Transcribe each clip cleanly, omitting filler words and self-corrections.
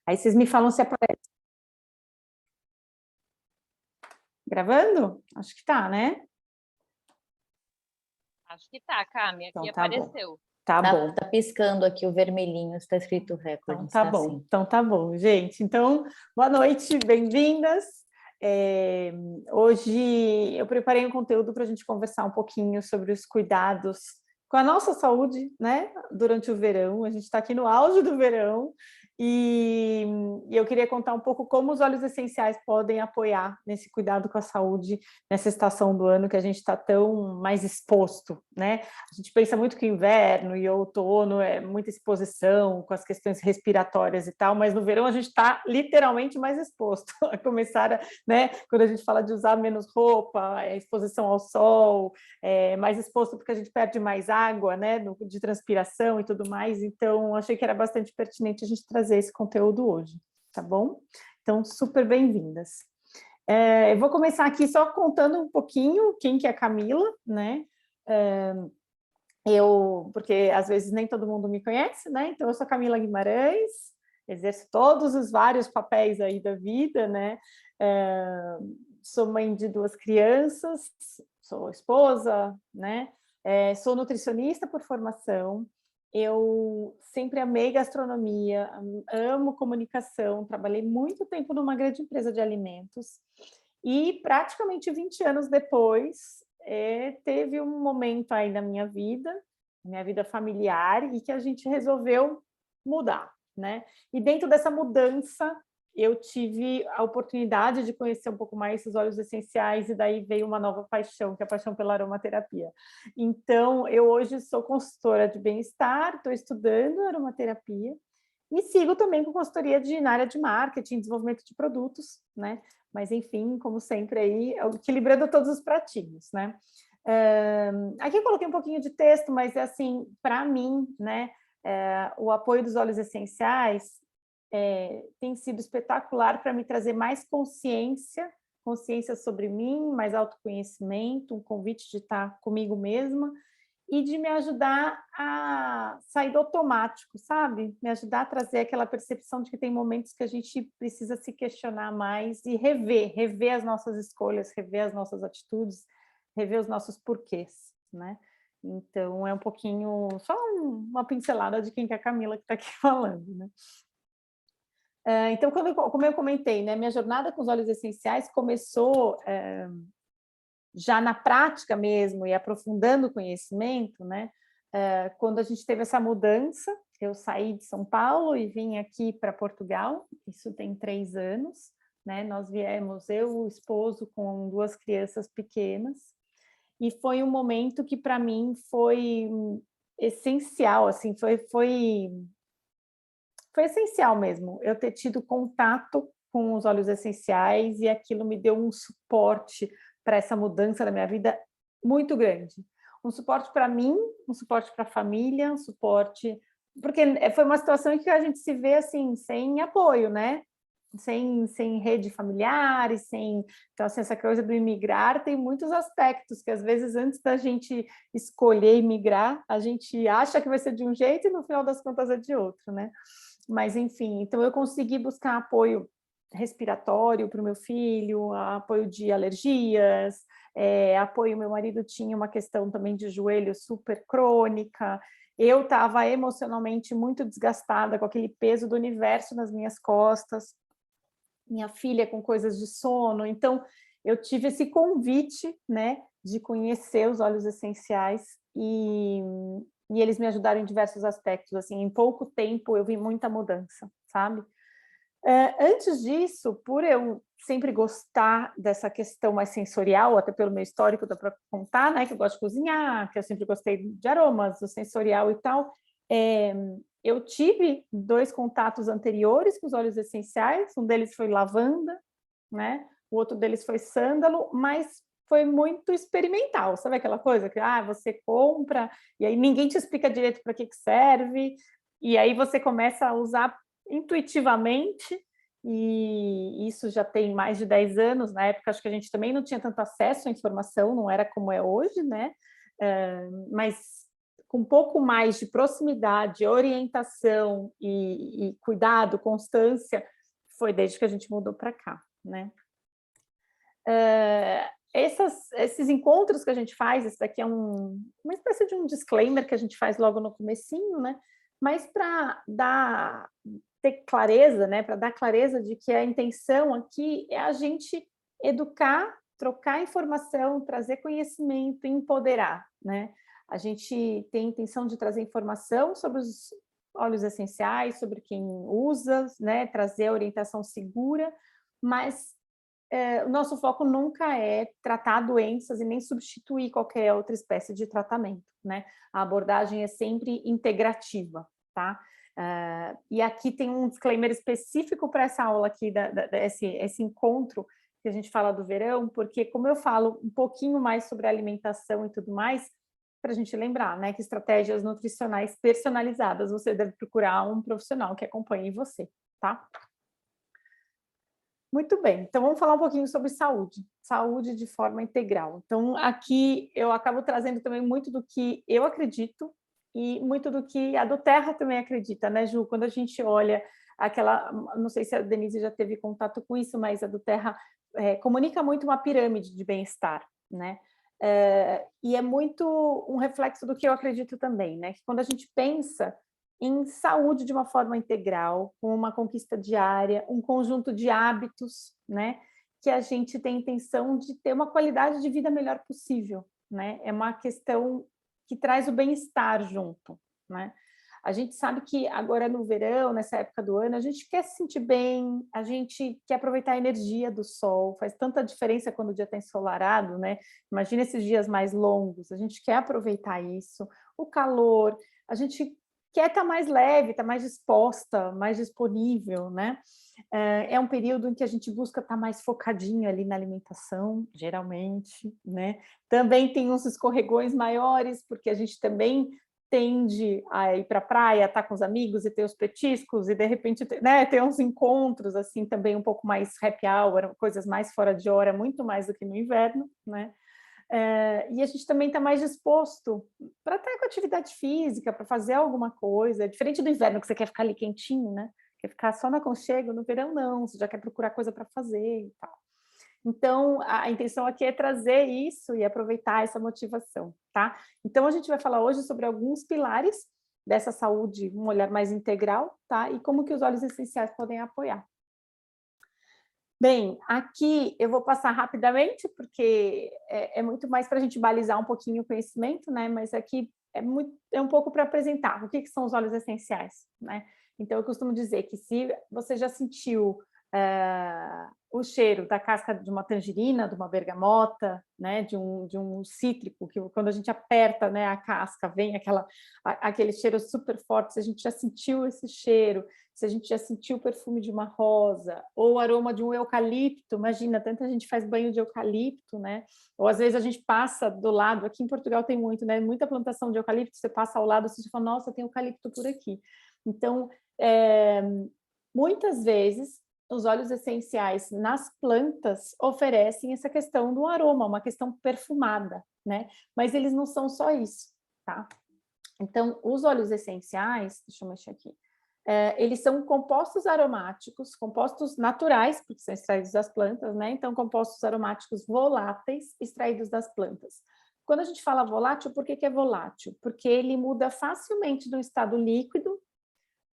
Aí vocês me falam se aparece. Gravando? Acho que tá, né? Acho que tá, Cami, aqui Então tá bom. apareceu. Tá bom. Tá piscando aqui o vermelhinho, está escrito recorde. Então tá bom. Assim. Então tá bom, gente. Então, boa noite, bem-vindas. Hoje eu preparei um conteúdo para a gente conversar um pouquinho sobre os cuidados com a nossa saúde, né? Durante o verão. A gente está aqui no auge do verão e eu queria contar um pouco como os óleos essenciais podem apoiar nesse cuidado com a saúde nessa estação do ano que a gente está tão mais exposto, né? A gente pensa muito que inverno e outono é muita exposição com as questões respiratórias e tal, mas no verão a gente está literalmente mais exposto a começar, né? Quando a gente fala de usar menos roupa, exposição ao sol, mais exposto porque a gente perde mais água, né? De transpiração e tudo mais. Então, achei que era bastante pertinente a gente trazer esse conteúdo hoje, tá bom? Então, super bem-vindas. Eu vou começar aqui só contando um pouquinho quem que é a Camila, né? Porque às vezes nem todo mundo me conhece, né? Então, eu sou Camila Guimarães, exerço todos os vários papéis aí da vida, né? Sou mãe de 2 crianças, sou esposa, né? Sou nutricionista por formação, eu sempre amei gastronomia, amo comunicação, trabalhei muito tempo numa grande empresa de alimentos e praticamente 20 anos depois teve um momento aí na minha vida familiar, e que a gente resolveu mudar, né? E dentro dessa mudança, eu tive a oportunidade de conhecer um pouco mais esses óleos essenciais, e daí veio uma nova paixão, que é a paixão pela aromaterapia. Então, eu hoje sou consultora de bem-estar, estou estudando aromaterapia, e sigo também com consultoria na área de marketing, desenvolvimento de produtos, né? Mas, enfim, como sempre, aí, equilibrando todos os pratinhos, né? Aqui eu coloquei um pouquinho de texto, mas, assim, para mim, né, o apoio dos óleos essenciais tem sido espetacular para me trazer mais consciência sobre mim, mais autoconhecimento, um convite de estar comigo mesma, e de me ajudar a sair do automático, sabe? Me ajudar a trazer aquela percepção de que tem momentos que a gente precisa se questionar mais e rever as nossas escolhas, rever as nossas atitudes, rever os nossos porquês, né? Então, é um pouquinho, só uma pincelada de quem que é a Camila que está aqui falando, né? Então, como eu comentei, né, minha jornada com os óleos essenciais começou já na prática mesmo e aprofundando o conhecimento, né? Quando a gente teve essa mudança, eu saí de São Paulo e vim aqui para Portugal, isso tem 3 anos, né? Nós viemos, eu, o esposo, com 2 crianças pequenas, e foi um momento que para mim foi essencial, assim, foi essencial mesmo, eu ter tido contato com os óleos essenciais, e aquilo me deu um suporte para essa mudança da minha vida muito grande. Um suporte para mim, um suporte para a família, um suporte... Porque foi uma situação em que a gente se vê assim, sem apoio, né? Sem rede familiar, então, assim, essa coisa do imigrar tem muitos aspectos que, às vezes, antes da gente escolher imigrar, a gente acha que vai ser de um jeito e, no final das contas, é de outro, né? Mas, enfim, então eu consegui buscar apoio respiratório para o meu filho, apoio de alergias, apoio, meu marido tinha uma questão também de joelho super crônica, eu estava emocionalmente muito desgastada com aquele peso do universo nas minhas costas, minha filha com coisas de sono, então eu tive esse convite, né, de conhecer os óleos essenciais, e eles me ajudaram em diversos aspectos, assim, em pouco tempo eu vi muita mudança, sabe? Antes disso, por eu sempre gostar dessa questão mais sensorial, até pelo meu histórico, dá para contar, né, que eu gosto de cozinhar, que eu sempre gostei de aromas, do sensorial e tal, eu tive 2 contatos anteriores com os óleos essenciais, um deles foi lavanda, né, o outro deles foi sândalo, mas foi muito experimental, sabe aquela coisa que você compra e aí ninguém te explica direito para que serve, e aí você começa a usar intuitivamente, e isso já tem mais de 10 anos. Na época, acho que a gente também não tinha tanto acesso à informação, não era como é hoje, né? Mas com um pouco mais de proximidade, orientação e cuidado, constância, foi desde que a gente mudou para cá, né? Esses encontros que a gente faz, esse daqui é uma espécie de um disclaimer que a gente faz logo no comecinho, né? Mas para ter clareza, né? Para dar clareza de que a intenção aqui é a gente educar, trocar informação, trazer conhecimento, empoderar, né? A gente tem a intenção de trazer informação sobre os óleos essenciais, sobre quem usa, né? Trazer a orientação segura, mas o nosso foco nunca é tratar doenças e nem substituir qualquer outra espécie de tratamento, né? A abordagem é sempre integrativa, tá? E aqui tem um disclaimer específico para essa aula aqui, esse encontro que a gente fala do verão, porque como eu falo um pouquinho mais sobre alimentação e tudo mais, para a gente lembrar, né, que estratégias nutricionais personalizadas você deve procurar um profissional que acompanhe você, tá? Muito bem, então vamos falar um pouquinho sobre saúde de forma integral. Então, aqui eu acabo trazendo também muito do que eu acredito e muito do que a do Terra também acredita, né, Ju? Quando a gente olha não sei se a Denise já teve contato com isso, mas a do Terra comunica muito uma pirâmide de bem-estar, né? E é muito um reflexo do que eu acredito também, né? Que quando a gente pensa em saúde de uma forma integral, com uma conquista diária, um conjunto de hábitos, né, que a gente tem intenção de ter uma qualidade de vida melhor possível, né? É uma questão que traz o bem-estar junto, né? A gente sabe que agora no verão, nessa época do ano, a gente quer se sentir bem, a gente quer aproveitar a energia do sol, faz tanta diferença quando o dia está ensolarado, né? Imagina esses dias mais longos, a gente quer aproveitar isso, o calor, a gente quer estar mais leve, estar mais disposta, mais disponível, né? É um período em que a gente busca estar mais focadinho ali na alimentação, geralmente, né? Também tem uns escorregões maiores, porque a gente também tende a ir para a praia, estar com os amigos e ter os petiscos, e de repente, né, ter uns encontros assim também um pouco mais happy hour, coisas mais fora de hora, muito mais do que no inverno, né? E a gente também está mais disposto para estar com atividade física, para fazer alguma coisa, diferente do inverno, que você quer ficar ali quentinho, né? Quer ficar só no aconchego, no verão não, você já quer procurar coisa para fazer e tal. Então, a intenção aqui é trazer isso e aproveitar essa motivação, tá? Então, a gente vai falar hoje sobre alguns pilares dessa saúde, um olhar mais integral, tá? E como que os óleos essenciais podem apoiar. Bem, aqui eu vou passar rapidamente, porque é muito mais para a gente balizar um pouquinho o conhecimento, né? Mas aqui é um pouco para apresentar o que são os óleos essenciais, né? Então, eu costumo dizer que se você já sentiu o cheiro da casca de uma tangerina, de uma bergamota, né, de um cítrico, que quando a gente aperta, né, a casca, vem aquele cheiro super forte, se a gente já sentiu esse cheiro, se a gente já sentiu o perfume de uma rosa, ou o aroma de um eucalipto, imagina, tanta gente faz banho de eucalipto, né? Ou às vezes a gente passa do lado, aqui em Portugal tem muito, né? Muita plantação de eucalipto, você passa ao lado, você fala, nossa, tem eucalipto por aqui. Então, muitas vezes, os óleos essenciais nas plantas oferecem essa questão do aroma, uma questão perfumada, né? Mas eles não são só isso, tá? Então, os óleos essenciais, deixa eu mexer aqui, eles são compostos aromáticos, compostos naturais, porque são extraídos das plantas, né? Então, compostos aromáticos voláteis extraídos das plantas. Quando a gente fala volátil, por que é volátil? Porque ele muda facilmente de um estado líquido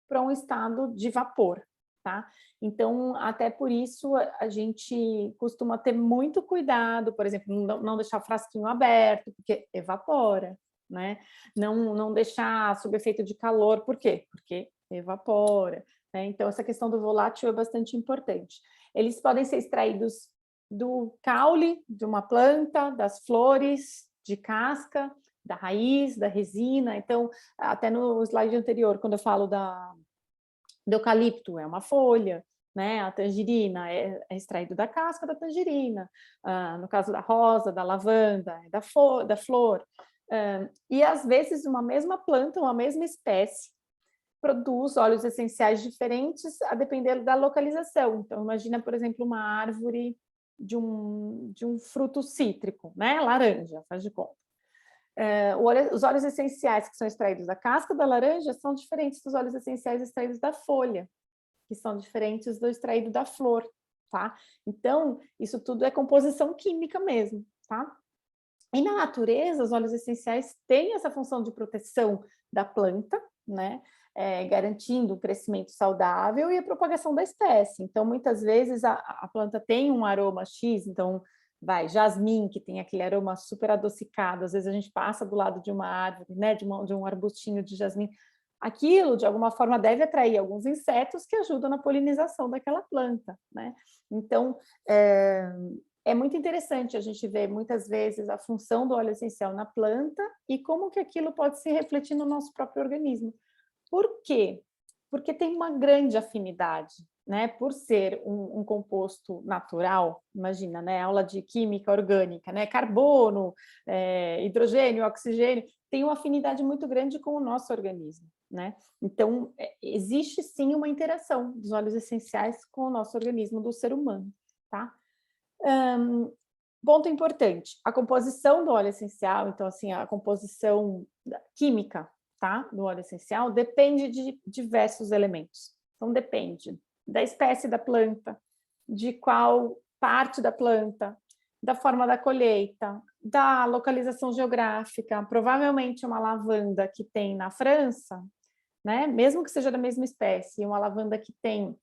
para um estado de vapor, tá? Então, até por isso, a gente costuma ter muito cuidado, por exemplo, não deixar o frasquinho aberto, porque evapora, né? Não deixar sob efeito de calor, por quê? Porque evapora, né? Então, essa questão do volátil é bastante importante. Eles podem ser extraídos do caule de uma planta, das flores, de casca, da raiz, da resina. Então, até no slide anterior, quando eu falo do eucalipto, é uma folha, né? A tangerina é extraído da casca da tangerina. No caso da rosa, da lavanda, é da flor. E às vezes uma mesma planta, uma mesma espécie, produz óleos essenciais diferentes a depender da localização. Então, imagina, por exemplo, uma árvore de um fruto cítrico, né? Laranja, faz de conta. Os óleos essenciais que são extraídos da casca da laranja são diferentes dos óleos essenciais extraídos da folha, que são diferentes do extraído da flor, tá? Então, isso tudo é composição química mesmo, tá? E na natureza, os óleos essenciais têm essa função de proteção da planta, né? Garantindo o crescimento saudável e a propagação da espécie. Então, muitas vezes, a planta tem um aroma X, então, jasmim, que tem aquele aroma super adocicado, às vezes a gente passa do lado de uma árvore, né? De um arbustinho de jasmim, aquilo, de alguma forma, deve atrair alguns insetos que ajudam na polinização daquela planta, né? Então, é muito interessante a gente ver, muitas vezes, a função do óleo essencial na planta e como que aquilo pode se refletir no nosso próprio organismo. Por quê? Porque tem uma grande afinidade, né? Por ser um composto natural, imagina, né? Aula de química orgânica, né? Carbono, hidrogênio, oxigênio, tem uma afinidade muito grande com o nosso organismo, né? Então, existe sim uma interação dos óleos essenciais com o nosso organismo do ser humano, tá? Ponto importante, a composição do óleo essencial, então, assim, a composição química, tá, do óleo essencial, depende de diversos elementos. Então, depende da espécie da planta, de qual parte da planta, da forma da colheita, da localização geográfica. Provavelmente uma lavanda que tem na França, né, mesmo que seja da mesma espécie, uma lavanda que tem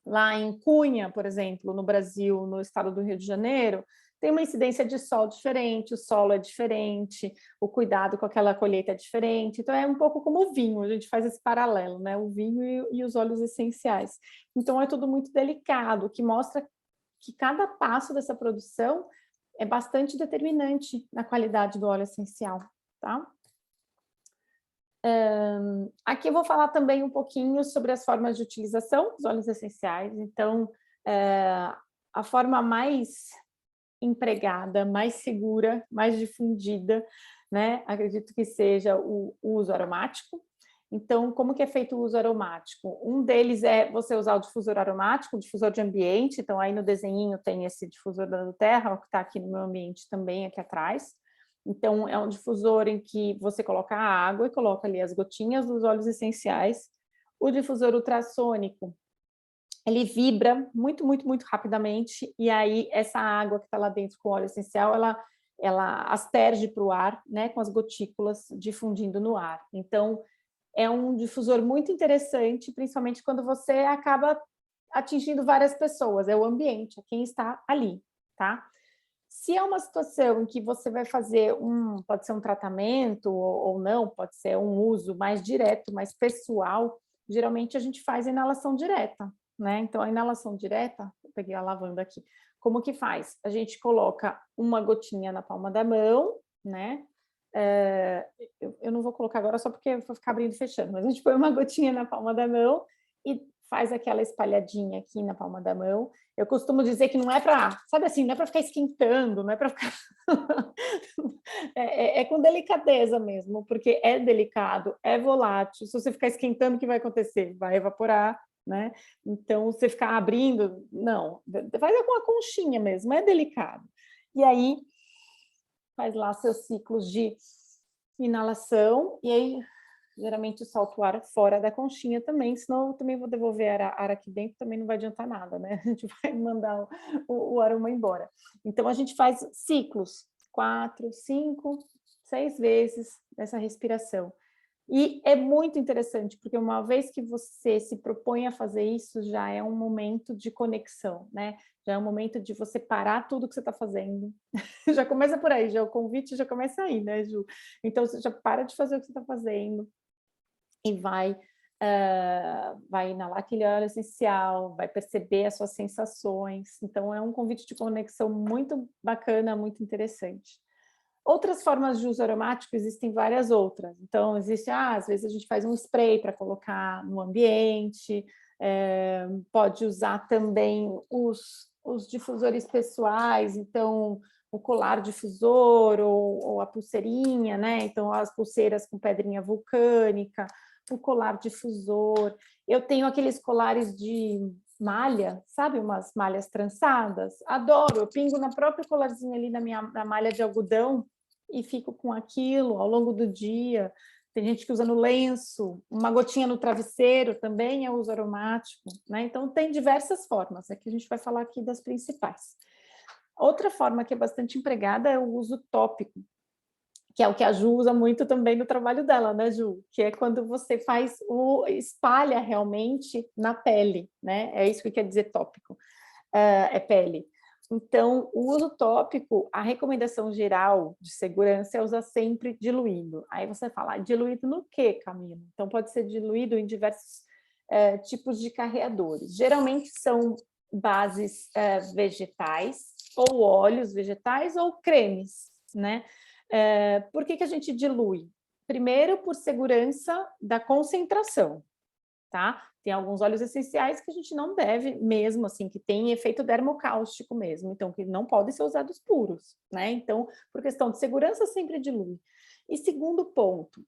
lá em Cunha, por exemplo, no Brasil, no estado do Rio de Janeiro, tem uma incidência de sol diferente, o solo é diferente, o cuidado com aquela colheita é diferente. Então, é um pouco como o vinho, a gente faz esse paralelo, né? O vinho e os óleos essenciais. Então, é tudo muito delicado, que mostra que cada passo dessa produção é bastante determinante na qualidade do óleo essencial, tá? Aqui eu vou falar também um pouquinho sobre as formas de utilização dos óleos essenciais. Então, a forma mais empregada, mais segura, mais difundida, né? Acredito que seja o uso aromático. Então, como que é feito o uso aromático? Um deles é você usar o difusor aromático, o difusor de ambiente. Então, aí no desenhinho tem esse difusor da Terra, que está aqui no meu ambiente também, aqui atrás. Então, é um difusor em que você coloca a água e coloca ali as gotinhas dos óleos essenciais. O difusor ultrassônico, ele vibra muito, muito, muito rapidamente, e aí essa água que está lá dentro com o óleo essencial, ela asperge para o ar, né, com as gotículas difundindo no ar. Então, é um difusor muito interessante, principalmente quando você acaba atingindo várias pessoas, é o ambiente, é quem está ali, tá? Se é uma situação em que você vai fazer pode ser um tratamento ou não, pode ser um uso mais direto, mais pessoal, geralmente a gente faz inalação direta, né? Então, a inalação direta, eu peguei a lavanda aqui, como que faz? A gente coloca uma gotinha na palma da mão, né? Eu não vou colocar agora só porque vou ficar abrindo e fechando, mas a gente põe uma gotinha na palma da mão e faz aquela espalhadinha aqui na palma da mão. Eu costumo dizer que não é para, sabe assim, não é para ficar esquentando, não é para ficar... é com delicadeza mesmo, porque é delicado, é volátil. Se você ficar esquentando, o que vai acontecer? Vai evaporar, né? Então, você ficar abrindo, não, faz com a conchinha mesmo, é delicado. E aí, faz lá seus ciclos de inalação, e aí, geralmente, solta o ar fora da conchinha também, senão eu também vou devolver ar aqui dentro, também não vai adiantar nada, né? A gente vai mandar o aroma embora. Então, a gente faz ciclos, 4, 5, 6 vezes essa respiração. E é muito interessante, porque uma vez que você se propõe a fazer isso, já é um momento de conexão, né? Já é um momento de você parar tudo que você está fazendo. Já começa por aí, já o convite já começa aí, né, Ju? Então, você já para de fazer o que você está fazendo e vai inalar aquele óleo essencial, vai perceber as suas sensações. Então, é um convite de conexão muito bacana, muito interessante. Outras formas de uso aromático, existem várias outras. Então, existe, às vezes a gente faz um spray para colocar no ambiente, pode usar também os difusores pessoais, então o colar difusor ou a pulseirinha, né? Então, as pulseiras com pedrinha vulcânica, o colar difusor. Eu tenho aqueles colares de malha, sabe? Umas malhas trançadas. Adoro, eu pingo na própria colarzinha ali na malha de algodão, e fico com aquilo ao longo do dia. Tem gente que usa no lenço, uma gotinha no travesseiro também é uso aromático, né? Então, tem diversas formas, aqui a gente vai falar aqui das principais. Outra forma que é bastante empregada é o uso tópico, que é o que a Ju usa muito também no trabalho dela, né, Ju? Que é quando você espalha realmente na pele, né? É isso que quer dizer tópico, é pele. Então, o uso tópico, a recomendação geral de segurança é usar sempre diluído. Aí você fala, diluído no quê, Camila? Então, pode ser diluído em diversos tipos de carreadores. Geralmente são bases vegetais, ou óleos vegetais, ou cremes, né? Por que a gente dilui? Primeiro, por segurança da concentração, tá? Tem alguns óleos essenciais que a gente não deve mesmo, assim, que tem efeito dermocáustico mesmo, então que não podem ser usados puros, né? Então, por questão de segurança, sempre dilui. E segundo ponto,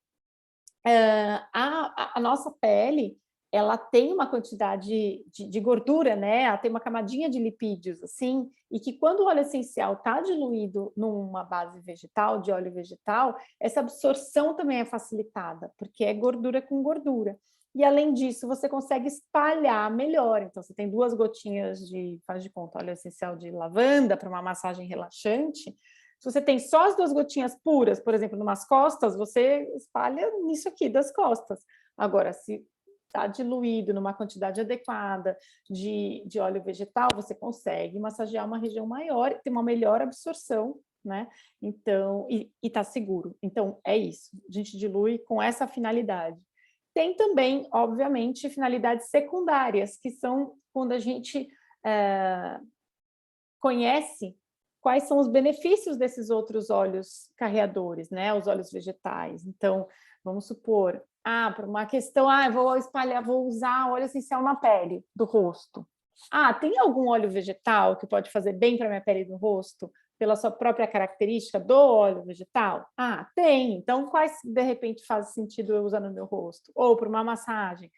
a nossa pele, ela tem uma quantidade de gordura, né? Ela tem uma camadinha de lipídios, assim, e que quando o óleo essencial está diluído numa base vegetal, de óleo vegetal, essa absorção também é facilitada, porque é gordura com gordura. E, além disso, você consegue espalhar melhor. Então, você tem 2 gotinhas de, faz de conta, óleo essencial de lavanda para uma massagem relaxante. Se você tem só as 2 gotinhas puras, por exemplo, numas costas, você espalha nisso aqui das costas. Agora, se está diluído numa quantidade adequada de óleo vegetal, você consegue massagear uma região maior e ter uma melhor absorção, né? Então, e está seguro. Então, é isso. A gente dilui com essa finalidade. Tem também, obviamente, finalidades secundárias, que são quando a gente conhece quais são os benefícios desses outros óleos carreadores, né? Os óleos vegetais. Então, vamos supor, para uma questão, vou usar óleo essencial na pele do rosto. Tem algum óleo vegetal que pode fazer bem para a minha pele do rosto? Pela sua própria característica do óleo vegetal? Tem. Então, quais, de repente, faz sentido eu usar no meu rosto? Ou para uma massagem?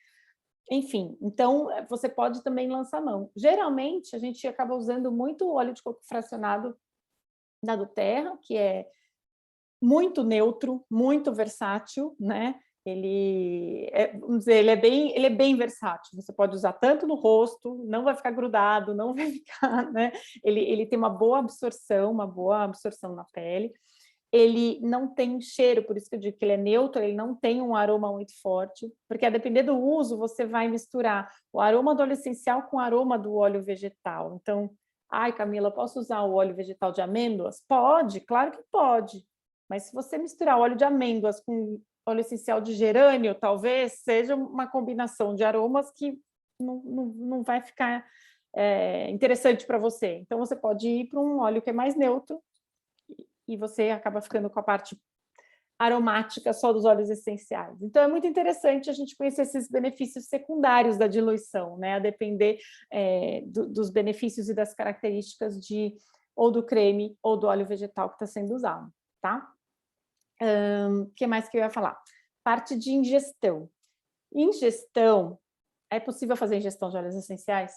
Enfim, então, você pode também lançar mão. Geralmente, a gente acaba usando muito óleo de coco fracionado da doTERRA, que é muito neutro, muito versátil, né? Vamos dizer, ele é bem versátil. Você pode usar tanto no rosto, não vai ficar grudado, não vai ficar, né? Ele tem uma boa absorção na pele. Ele não tem cheiro, por isso que eu digo que ele é neutro, ele não tem um aroma muito forte, porque a depender do uso, você vai misturar o aroma do óleo essencial com o aroma do óleo vegetal. Então, Camila, posso usar o óleo vegetal de amêndoas? Pode, claro que pode. Mas se você misturar óleo de amêndoas com óleo essencial de gerânio, talvez seja uma combinação de aromas que não vai ficar interessante para você. Então, você pode ir para um óleo que é mais neutro e você acaba ficando com a parte aromática só dos óleos essenciais. Então, é muito interessante a gente conhecer esses benefícios secundários da diluição, né? A depender dos benefícios e das características ou do creme ou do óleo vegetal que está sendo usado, tá? O que mais que eu ia falar? Parte de ingestão. Ingestão, é possível fazer ingestão de óleos essenciais?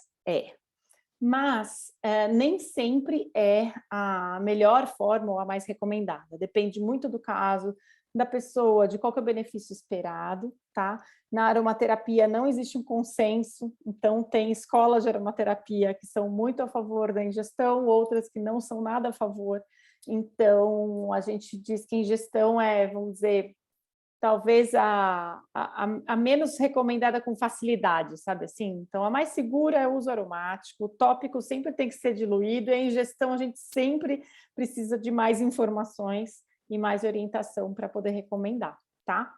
Mas nem sempre é a melhor forma ou a mais recomendada. Depende muito do caso, da pessoa, de qual que é o benefício esperado, tá? Na aromaterapia não existe um consenso, então tem escolas de aromaterapia que são muito a favor da ingestão, outras que não são nada a favor. Então, a gente diz que ingestão vamos dizer, talvez a menos recomendada com facilidade, sabe assim? Então, a mais segura é o uso aromático, o tópico sempre tem que ser diluído, e a ingestão a gente sempre precisa de mais informações e mais orientação para poder recomendar, tá?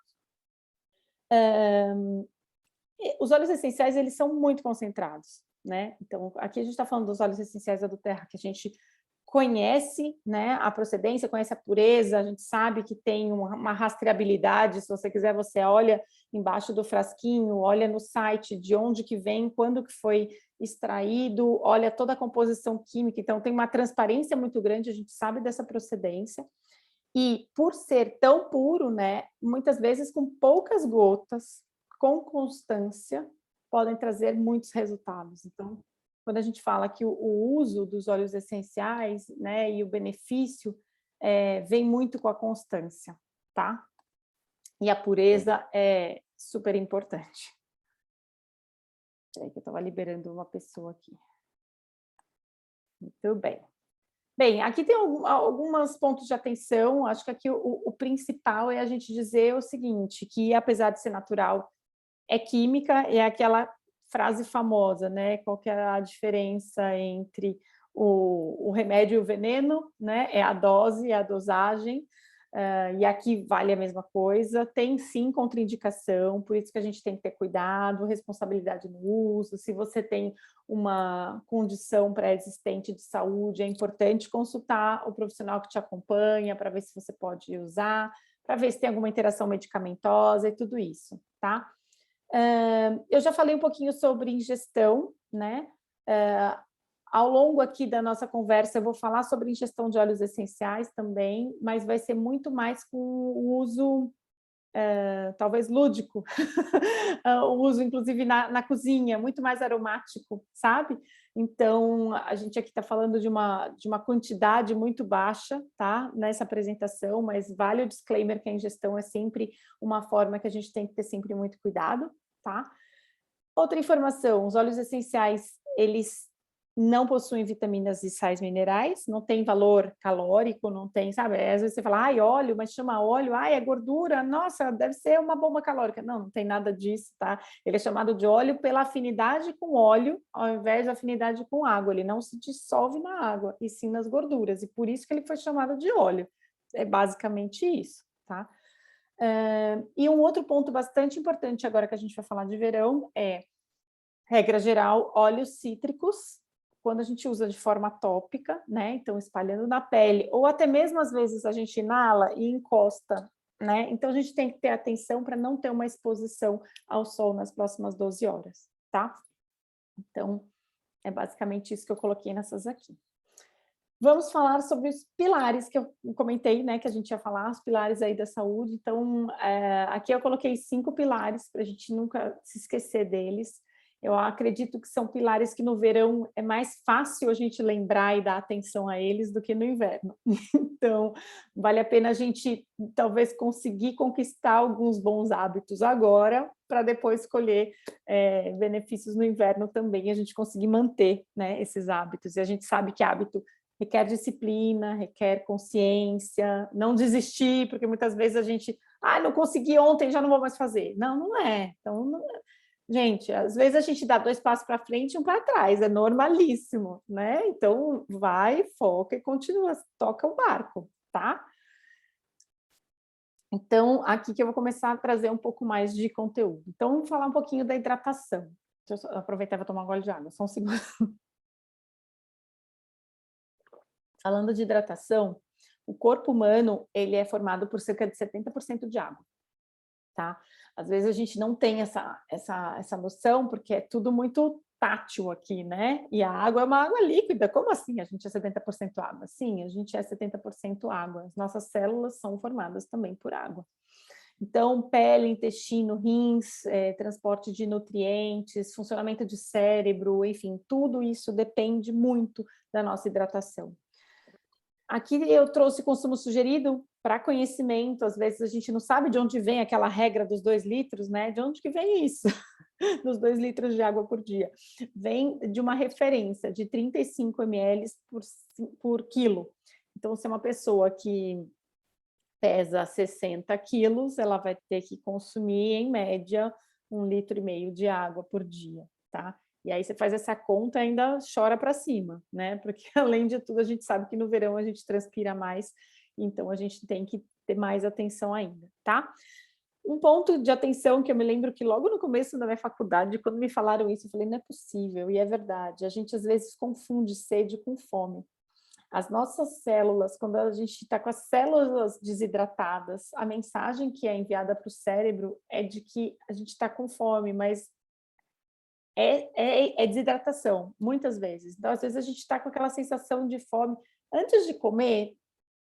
Os óleos essenciais, eles são muito concentrados, né? Então, aqui a gente está falando dos óleos essenciais da doTERRA, que a gente conhece, né, a procedência, conhece a pureza, a gente sabe que tem uma rastreabilidade. Se você quiser, você olha embaixo do frasquinho, olha no site de onde que vem, quando que foi extraído, olha toda a composição química. Então, tem uma transparência muito grande, a gente sabe dessa procedência. E, por ser tão puro, né, muitas vezes com poucas gotas, com constância, podem trazer muitos resultados. Então, quando a gente fala que o uso dos óleos essenciais, né, e o benefício vem muito com a constância, tá? E a pureza é super importante. Peraí que eu estava liberando uma pessoa aqui. Muito bem. Bem, aqui tem alguns pontos de atenção. Acho que aqui o principal é a gente dizer o seguinte, que apesar de ser natural, é química, é aquela frase famosa, né? Qual que é a diferença entre o remédio e o veneno, né? É a dose, é a dosagem. E aqui vale a mesma coisa, tem sim contraindicação, por isso que a gente tem que ter cuidado, responsabilidade no uso. Se você tem uma condição pré-existente de saúde, é importante consultar o profissional que te acompanha para ver se você pode usar, para ver se tem alguma interação medicamentosa e tudo isso, tá? Eu já falei um pouquinho sobre ingestão, né? Ao longo aqui da nossa conversa, eu vou falar sobre ingestão de óleos essenciais também, mas vai ser muito mais com o uso, talvez lúdico, o uso, inclusive, na cozinha, muito mais aromático, sabe? Então, a gente aqui está falando de uma quantidade muito baixa, tá? Nessa apresentação, mas vale o disclaimer que a ingestão é sempre uma forma que a gente tem que ter sempre muito cuidado, tá? Outra informação, os óleos essenciais, eles não possuem vitaminas e sais minerais, não tem valor calórico, não tem, sabe? Às vezes você fala, ai, óleo, mas chama óleo, ai, é gordura, nossa, deve ser uma bomba calórica. Não, não tem nada disso, tá? Ele é chamado de óleo pela afinidade com óleo, ao invés da afinidade com água. Ele não se dissolve na água, e sim nas gorduras, e por isso que ele foi chamado de óleo. É basicamente isso, tá? E um outro ponto bastante importante agora que a gente vai falar de verão é, regra geral, óleos cítricos, quando a gente usa de forma tópica, né? Então, espalhando na pele, ou até mesmo às vezes a gente inala e encosta, né? Então, a gente tem que ter atenção para não ter uma exposição ao sol nas próximas 12 horas, tá? Então, é basicamente isso que eu coloquei nessas aqui. Vamos falar sobre os pilares que eu comentei, né? Que a gente ia falar, os pilares aí da saúde. Então, aqui eu coloquei 5 pilares para a gente nunca se esquecer deles. Eu acredito que são pilares que no verão é mais fácil a gente lembrar e dar atenção a eles do que no inverno. Então, vale a pena a gente talvez conseguir conquistar alguns bons hábitos agora, para depois escolher benefícios no inverno também, a gente conseguir manter, né, esses hábitos. E a gente sabe que hábito requer disciplina, requer consciência, não desistir, porque muitas vezes a gente, não consegui ontem, já não vou mais fazer. Não, não é. Então, não é. Gente, às vezes a gente dá 2 passos para frente e 1 para trás, é normalíssimo, né? Então, vai, foca e continua, toca o barco, tá? Então, aqui que eu vou começar a trazer um pouco mais de conteúdo. Então, vamos falar um pouquinho da hidratação. Deixa eu aproveitar e tomar um gole de água, só um segundo. Falando de hidratação, o corpo humano, ele é formado por cerca de 70% de água, tá? Às vezes a gente não tem essa noção, porque é tudo muito tátil aqui, né? E a água é uma água líquida. Como assim? A gente é 70% água? Sim, a gente é 70% água. As nossas células são formadas também por água. Então, pele, intestino, rins, transporte de nutrientes, funcionamento de cérebro, enfim, tudo isso depende muito da nossa hidratação. Aqui eu trouxe consumo sugerido para conhecimento, às vezes a gente não sabe de onde vem aquela regra dos 2 litros, né? De onde que vem isso? Dos 2 litros de água por dia. Vem de uma referência de 35 ml por quilo. Então, se é uma pessoa que pesa 60 quilos, ela vai ter que consumir, em média, 1,5 litro de água por dia, tá? E aí você faz essa conta e ainda chora para cima, né? Porque, além de tudo, a gente sabe que no verão a gente transpira mais, então a gente tem que ter mais atenção ainda, tá? Um ponto de atenção que eu me lembro que logo no começo da minha faculdade, quando me falaram isso, eu falei, não é possível, e é verdade, a gente às vezes confunde sede com fome. As nossas células, quando a gente está com as células desidratadas, a mensagem que é enviada para o cérebro é de que a gente está com fome, mas é desidratação, muitas vezes. Então, às vezes, a gente está com aquela sensação de fome. Antes de comer,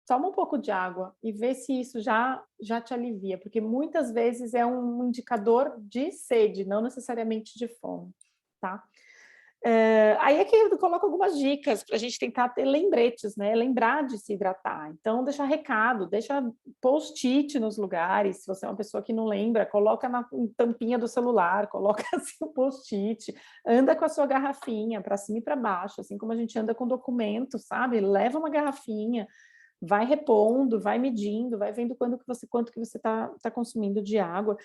toma um pouco de água e vê se isso já te alivia, porque muitas vezes é um indicador de sede, não necessariamente de fome, tá? Aí aqui eu coloco algumas dicas para a gente tentar ter lembretes, né? Lembrar de se hidratar. Então, deixar recado, deixa post-it nos lugares. Se você é uma pessoa que não lembra, coloca na tampinha do celular, coloca assim o post-it, anda com a sua garrafinha para cima e para baixo, assim como a gente anda com documento, sabe? Leva uma garrafinha, vai repondo, vai medindo, vai vendo quanto que você tá consumindo de água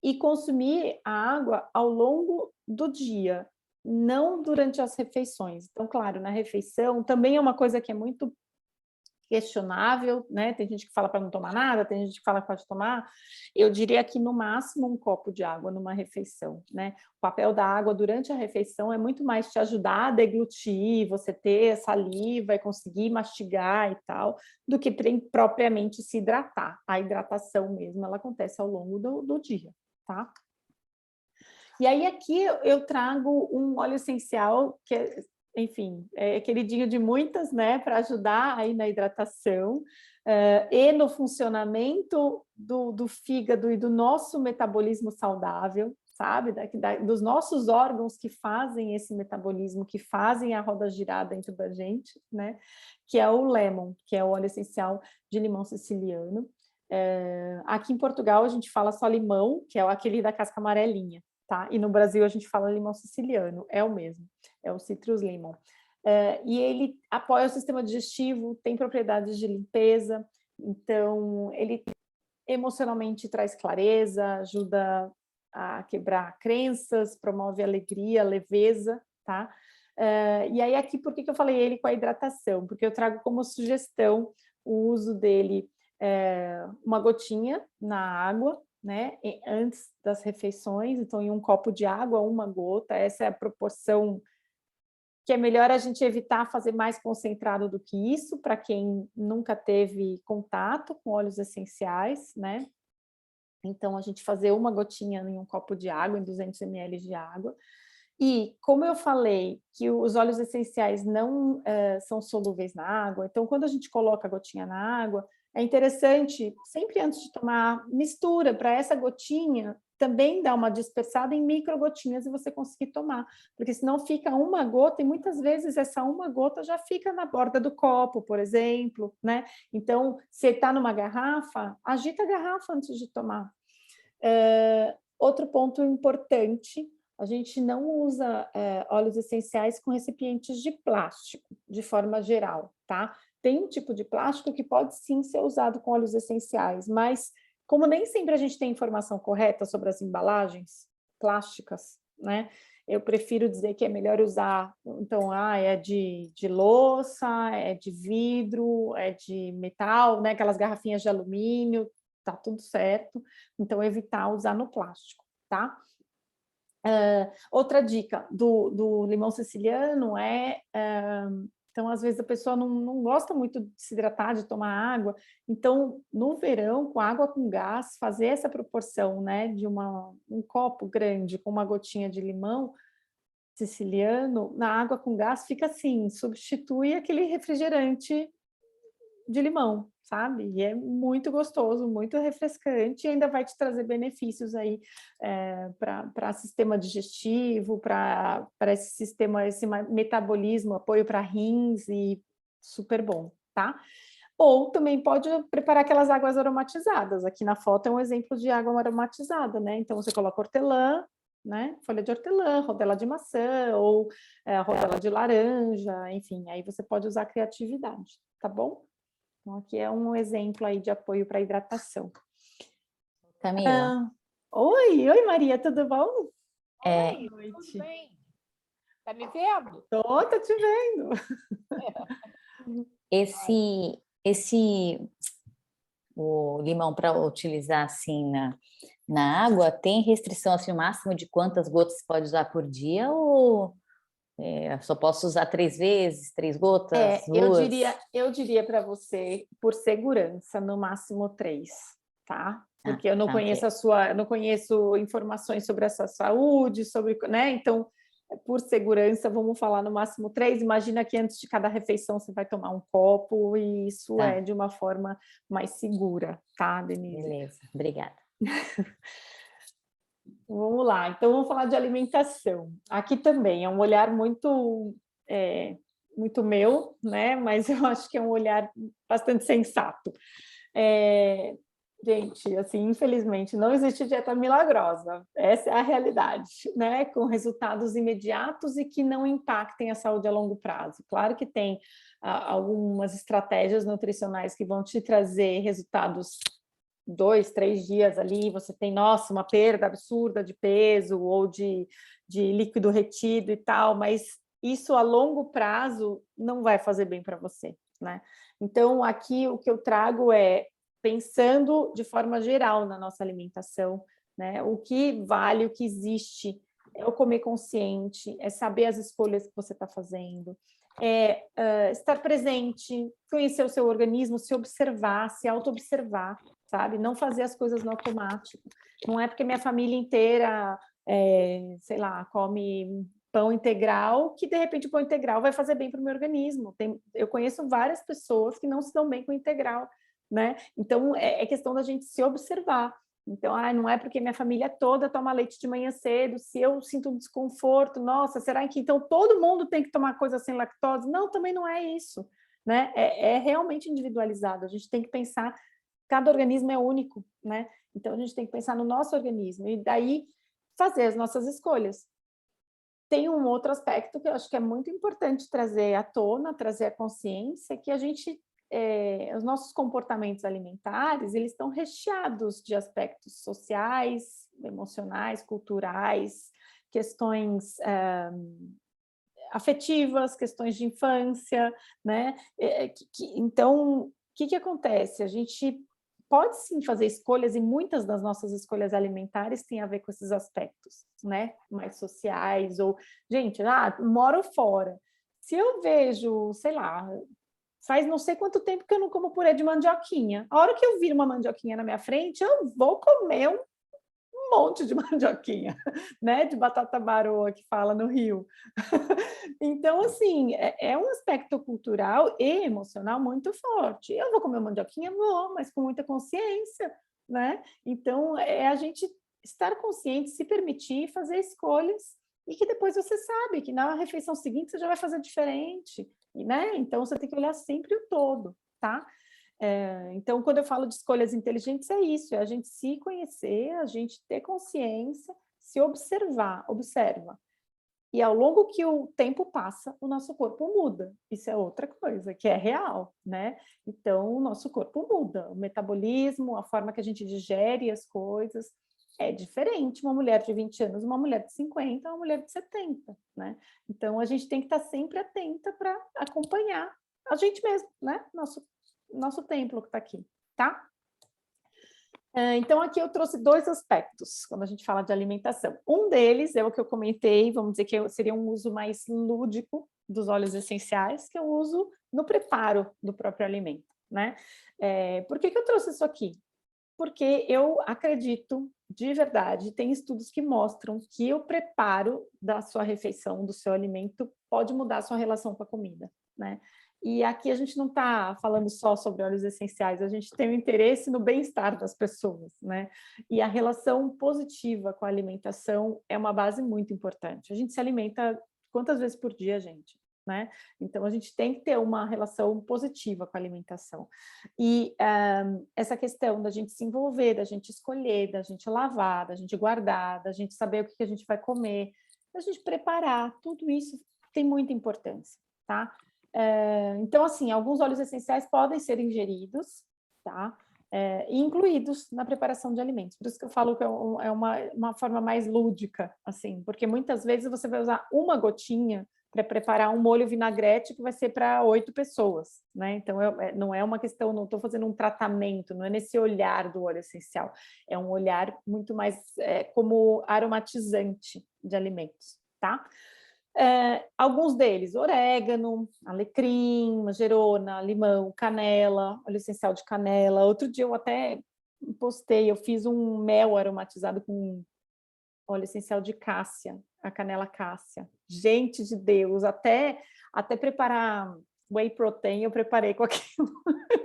e consumir a água ao longo do dia, não durante as refeições. Então, claro, na refeição também é uma coisa que é muito questionável, né? Tem gente que fala para não tomar nada, tem gente que fala que pode tomar. Eu diria que no máximo um copo de água numa refeição, né? O papel da água durante a refeição é muito mais te ajudar a deglutir, você ter saliva e conseguir mastigar e tal, do que propriamente se hidratar. A hidratação mesmo, ela acontece ao longo do dia, tá? E aí aqui eu trago um óleo essencial que enfim, é queridinho de muitas, né, para ajudar aí na hidratação e no funcionamento do fígado e do nosso metabolismo saudável, sabe? Dos nossos órgãos que fazem esse metabolismo, que fazem a roda girar dentro da gente, né? Que é o lemon, que é o óleo essencial de limão siciliano. Aqui em Portugal a gente fala só limão, que é aquele da casca amarelinha. Tá? E no Brasil a gente fala limão siciliano, é o mesmo, é o citrus lemon. E ele apoia o sistema digestivo, tem propriedades de limpeza, então ele emocionalmente traz clareza, ajuda a quebrar crenças, promove alegria, leveza, tá? E aí aqui, por que eu falei ele com a hidratação? Porque eu trago como sugestão o uso dele uma gotinha na água, né, antes das refeições, então em um copo de água, uma gota, essa é a proporção que é melhor a gente evitar fazer mais concentrado do que isso, para quem nunca teve contato com óleos essenciais, né? Então, a gente fazer uma gotinha em um copo de água, em 200 ml de água. E, como eu falei, que os óleos essenciais não são solúveis na água, então, quando a gente coloca a gotinha na água, é interessante, sempre antes de tomar, mistura para essa gotinha também dar uma dispersada em micro gotinhas e você conseguir tomar, porque senão fica uma gota e muitas vezes essa uma gota já fica na borda do copo, por exemplo, né? Então, se está numa garrafa, agita a garrafa antes de tomar. Outro ponto importante, a gente não usa óleos essenciais com recipientes de plástico, de forma geral, tá? Tem um tipo de plástico que pode sim ser usado com óleos essenciais, mas como nem sempre a gente tem informação correta sobre as embalagens plásticas, né? Eu prefiro dizer que é melhor usar, então, é de louça, é de vidro, é de metal, né? Aquelas garrafinhas de alumínio, tá tudo certo. Então, evitar usar no plástico, tá? Outra dica do limão siciliano então, às vezes a pessoa não gosta muito de se hidratar, de tomar água. Então, no verão, com água com gás, fazer essa proporção, né, de um copo grande com uma gotinha de limão siciliano, na água com gás fica assim, substitui aquele refrigerante de limão, sabe? E é muito gostoso, muito refrescante e ainda vai te trazer benefícios aí para sistema digestivo, para esse sistema, esse metabolismo, apoio para rins e super bom, tá? Ou também pode preparar aquelas águas aromatizadas. Aqui na foto é um exemplo de água aromatizada, né? Então você coloca hortelã, né? Folha de hortelã, rodela de maçã ou rodela de laranja, enfim, aí você pode usar a criatividade, tá bom? Então, aqui é um exemplo aí de apoio para hidratação. Camila. Oi, Maria, tudo bom? Boa noite. Tudo bem? Tá me vendo? Tô te vendo. O limão para utilizar assim na água, tem restrição assim, o máximo de quantas gotas você pode usar por dia ou só posso usar 3 vezes, 3 gotas, 2? Eu diria para você, por segurança, no máximo 3, tá? Porque eu não conheço okay. eu não conheço informações sobre a sua saúde, sobre, né? Então, por segurança, vamos falar no máximo 3. Imagina que antes de cada refeição você vai tomar um copo e isso é de uma forma mais segura, tá, Denise? Beleza, obrigada. Vamos lá, então vamos falar de alimentação. Aqui também é um olhar muito meu, né? Mas eu acho que é um olhar bastante sensato. Gente, assim, infelizmente, não existe dieta milagrosa. Essa é a realidade, né? Com resultados imediatos e que não impactem a saúde a longo prazo. Claro que tem algumas estratégias nutricionais que vão te trazer resultados 2, 3 dias ali, você tem, nossa, uma perda absurda de peso ou de líquido retido e tal, mas isso a longo prazo não vai fazer bem para você, né? Então, aqui o que eu trago é pensando de forma geral na nossa alimentação, né? O que vale, o que existe, é o comer consciente, é saber as escolhas que você está fazendo, estar presente, conhecer o seu organismo, se observar, se auto-observar, sabe? Não fazer as coisas no automático. Não é porque minha família inteira, sei lá, come pão integral, que de repente o pão integral vai fazer bem para o meu organismo. Eu conheço várias pessoas que não se dão bem com o integral, né? Então, é questão da gente se observar. Então, não é porque minha família toda toma leite de manhã cedo, se eu sinto um desconforto, nossa, será que então todo mundo tem que tomar coisa sem lactose? Não, também não é isso, né? É realmente individualizado, a gente tem que pensar, cada organismo é único, né? Então, a gente tem que pensar no nosso organismo e daí fazer as nossas escolhas. Tem um outro aspecto que eu acho que é muito importante trazer à tona, trazer à consciência, que a gente os nossos comportamentos alimentares, eles estão recheados de aspectos sociais, emocionais, culturais, questões afetivas, questões de infância, né? Então, o que acontece? A gente pode sim fazer escolhas, e muitas das nossas escolhas alimentares têm a ver com esses aspectos, né? Mais sociais, ou, gente, moro fora. Se eu vejo, sei lá, faz não sei quanto tempo que eu não como purê de mandioquinha. A hora que eu vir uma mandioquinha na minha frente, eu vou comer um monte de mandioquinha, né? De batata baroa, que fala no Rio. Então, assim, é um aspecto cultural e emocional muito forte. Eu vou comer mandioquinha? Vou, mas com muita consciência, né? Então, é a gente estar consciente, se permitir fazer escolhas e que depois você sabe que na refeição seguinte você já vai fazer diferente, né? Então, você tem que olhar sempre o todo, tá? Então, quando eu falo de escolhas inteligentes, é isso, é a gente se conhecer, a gente ter consciência, se observar, observa. E ao longo que o tempo passa, o nosso corpo muda. Isso é outra coisa, que é real, né? Então, o nosso corpo muda, o metabolismo, a forma que a gente digere as coisas é diferente. Uma mulher de 20 anos, uma mulher de 50, uma mulher de 70, né? Então, a gente tem que estar sempre atenta para acompanhar a gente mesmo, né? Nosso templo que está aqui, tá? Então, aqui eu trouxe 2 aspectos, quando a gente fala de alimentação. Um deles é o que eu comentei, vamos dizer que seria um uso mais lúdico dos óleos essenciais, que é o uso no preparo do próprio alimento, né? Por que eu trouxe isso aqui? Porque eu acredito, de verdade, tem estudos que mostram que o preparo da sua refeição, do seu alimento, pode mudar a sua relação com a comida, né? E aqui a gente não está falando só sobre óleos essenciais, a gente tem um interesse no bem-estar das pessoas, né? E a relação positiva com a alimentação é uma base muito importante. A gente se alimenta quantas vezes por dia, gente? Né? Então, a gente tem que ter uma relação positiva com a alimentação. E essa questão da gente se envolver, da gente escolher, da gente lavar, da gente guardar, da gente saber o que a gente vai comer, da gente preparar, tudo isso tem muita importância, tá? Então, assim, alguns óleos essenciais podem ser ingeridos, tá? E incluídos na preparação de alimentos. Por isso que eu falo que é uma forma mais lúdica, assim, porque muitas vezes você vai usar uma gotinha para preparar um molho vinagrete que vai ser para 8 pessoas, né? Então, não é uma questão, não estou fazendo um tratamento, não é nesse olhar do óleo essencial, é um olhar muito mais como aromatizante de alimentos, tá? Alguns deles, orégano, alecrim, manjerona, limão, canela, óleo essencial de canela. Outro dia eu até postei, eu fiz um mel aromatizado com óleo essencial de cássia, a canela cássia. Gente de Deus, até preparar whey protein eu preparei com aquilo,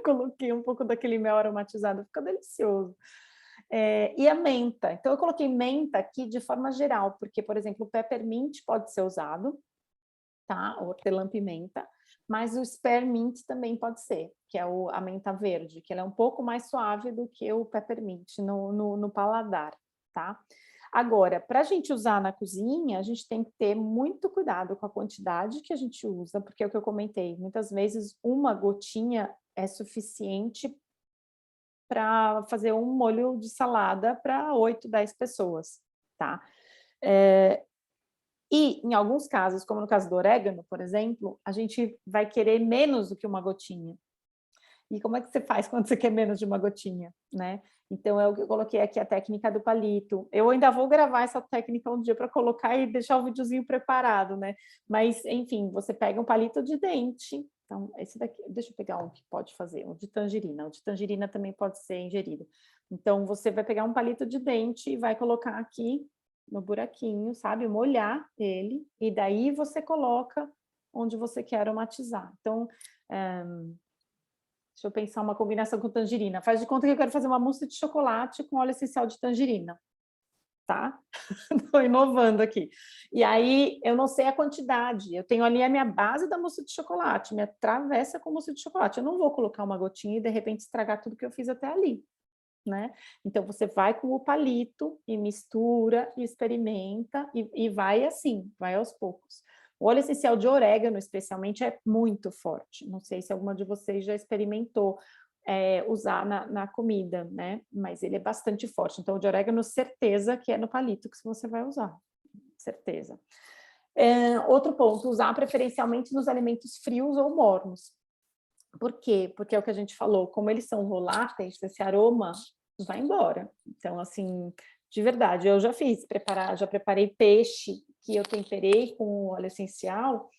coloquei um pouco daquele mel aromatizado, fica delicioso. E a menta. Então, eu coloquei menta aqui de forma geral, porque, por exemplo, o peppermint pode ser usado, tá? Hortelã-pimenta, mas o spearmint também pode ser, que é a menta verde, que ela é um pouco mais suave do que o peppermint no paladar, tá? Agora, para a gente usar na cozinha, a gente tem que ter muito cuidado com a quantidade que a gente usa, porque é o que eu comentei, muitas vezes uma gotinha é suficiente para fazer um molho de salada para 8, 10 pessoas, tá? E, em alguns casos, como no caso do orégano, por exemplo, a gente vai querer menos do que uma gotinha. E como é que você faz quando você quer menos de uma gotinha, né? Então, é o que eu coloquei aqui, a técnica do palito. Eu ainda vou gravar essa técnica um dia para colocar e deixar o videozinho preparado, né? Mas, enfim, você pega um palito de dente. Então, esse daqui, deixa eu pegar um que pode fazer, o de tangerina. O de tangerina também pode ser ingerido. Então, você vai pegar um palito de dente e vai colocar aqui no buraquinho, sabe? Molhar ele, e daí você coloca onde você quer aromatizar. Então, deixa eu pensar uma combinação com tangerina. Faz de conta que eu quero fazer uma mousse de chocolate com óleo essencial de tangerina, tá? Estou inovando aqui. E aí, eu não sei a quantidade. Eu tenho ali a minha base da mousse de chocolate, minha travessa com mousse de chocolate. Eu não vou colocar uma gotinha e, de repente, estragar tudo que eu fiz até ali, né? Então, você vai com o palito e mistura, e experimenta, e vai assim, vai aos poucos. O óleo essencial de orégano, especialmente, é muito forte. Não sei se alguma de vocês já experimentou usar na comida, né? Mas ele é bastante forte. Então, o de orégano, certeza que é no palito que você vai usar. Certeza. Outro ponto, usar preferencialmente nos alimentos frios ou mornos. Por quê? Porque é o que a gente falou, como eles são voláteis, esse aroma vai embora. Então, assim, de verdade, eu já já preparei peixe que eu temperei com óleo essencial,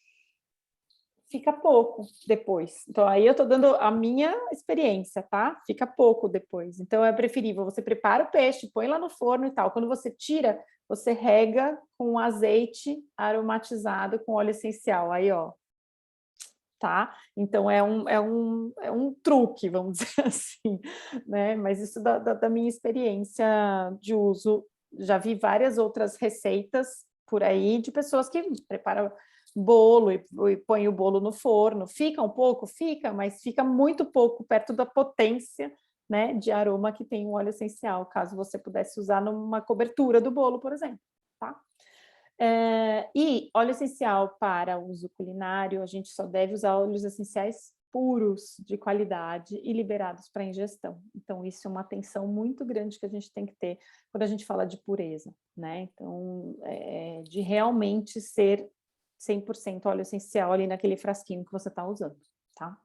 fica pouco depois. Então, aí eu tô dando a minha experiência, tá? Fica pouco depois. Então, é preferível, você prepara o peixe, põe lá no forno e tal. Quando você tira, você rega com azeite aromatizado com óleo essencial. Aí, ó, tá? Então, é um truque, vamos dizer assim, né? Mas isso da minha experiência de uso, já vi várias outras receitas por aí de pessoas que preparam bolo e põem o bolo no forno. Fica um pouco? Fica, mas fica muito pouco perto da potência, né, de aroma que tem o óleo essencial, caso você pudesse usar numa cobertura do bolo, por exemplo, tá? E óleo essencial para uso culinário, a gente só deve usar óleos essenciais puros, de qualidade e liberados para ingestão. Então, isso é uma atenção muito grande que a gente tem que ter quando a gente fala de pureza, né? Então, de realmente ser 100% óleo essencial ali naquele frasquinho que você está usando, tá?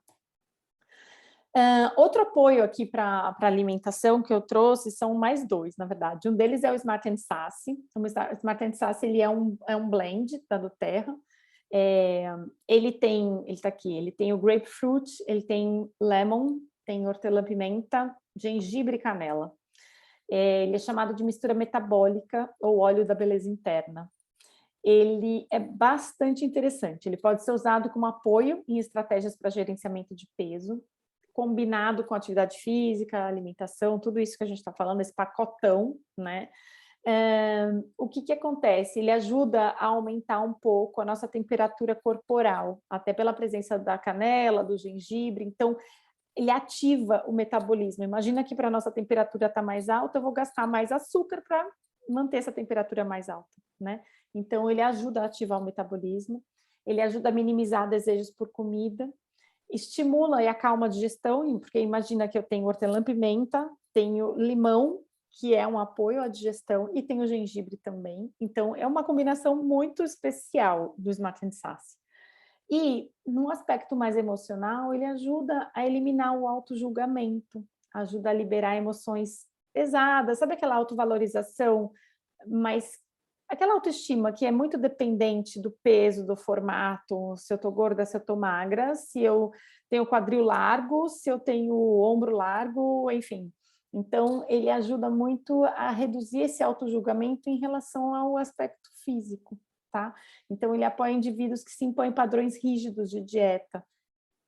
Outro apoio aqui para alimentação que eu trouxe são mais dois, na verdade. Um deles é o Smart & Sassy. O Smart & Sassy, ele é um blend da Doterra. Ele está aqui, ele tem o grapefruit, ele tem lemon, tem hortelã-pimenta, gengibre e canela. Ele é chamado de mistura metabólica ou óleo da beleza interna. Ele é bastante interessante. Ele pode ser usado como apoio em estratégias para gerenciamento de peso, combinado com atividade física, alimentação, tudo isso que a gente está falando, esse pacotão, né? O que acontece? Ele ajuda a aumentar um pouco a nossa temperatura corporal, até pela presença da canela, do gengibre, então ele ativa o metabolismo. Imagina que para a nossa temperatura estar mais alta, eu vou gastar mais açúcar para manter essa temperatura mais alta, né? Então, ele ajuda a ativar o metabolismo, ele ajuda a minimizar desejos por comida, estimula e acalma a digestão, porque imagina que eu tenho hortelã-pimenta, tenho limão, que é um apoio à digestão, e tenho gengibre também. Então, é uma combinação muito especial do Smart & Sassy. E, num aspecto mais emocional, ele ajuda a eliminar o autojulgamento, ajuda a liberar emoções pesadas, sabe aquela autovalorização, mas aquela autoestima que é muito dependente do peso, do formato, se eu estou gorda, se eu estou magra, se eu tenho quadril largo, se eu tenho ombro largo, enfim. Então, ele ajuda muito a reduzir esse autojulgamento em relação ao aspecto físico, tá? Então, ele apoia indivíduos que se impõem padrões rígidos de dieta.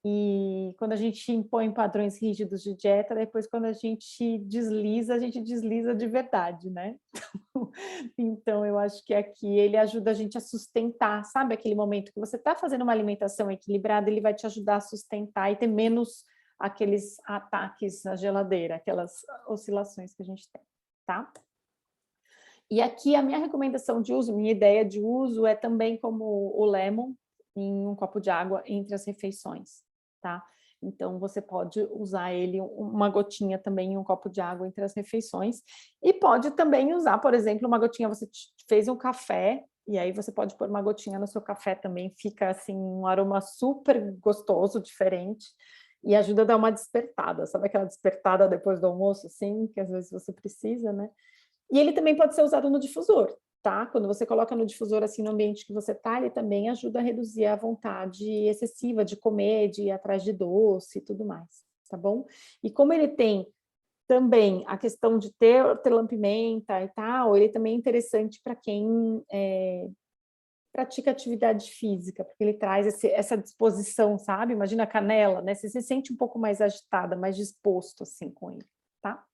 E quando a gente impõe padrões rígidos de dieta, depois quando a gente desliza de verdade, né? Então, eu acho que aqui ele ajuda a gente a sustentar, sabe? Aquele momento que você está fazendo uma alimentação equilibrada, ele vai te ajudar a sustentar e ter menos aqueles ataques na geladeira, aquelas oscilações que a gente tem, tá? E aqui a minha recomendação de uso, minha ideia de uso é também como o lemon em um copo de água entre as refeições, tá? Então, você pode usar ele, uma gotinha também em um copo de água entre as refeições, e pode também usar, por exemplo, uma gotinha, você fez um café, e aí você pode pôr uma gotinha no seu café também, fica assim um aroma super gostoso, diferente, e ajuda a dar uma despertada, sabe aquela despertada depois do almoço, assim, que às vezes você precisa, né? E ele também pode ser usado no difusor, tá? Quando você coloca no difusor, assim, no ambiente que você está, ele também ajuda a reduzir a vontade excessiva de comer, de ir atrás de doce e tudo mais, tá bom? E como ele tem também a questão de ter hortelã-pimenta e tal, ele também é interessante para quem pratica atividade física, porque ele traz essa disposição, sabe? Imagina a canela, né? Você se sente um pouco mais agitada, mais disposto, assim, com ele, tá?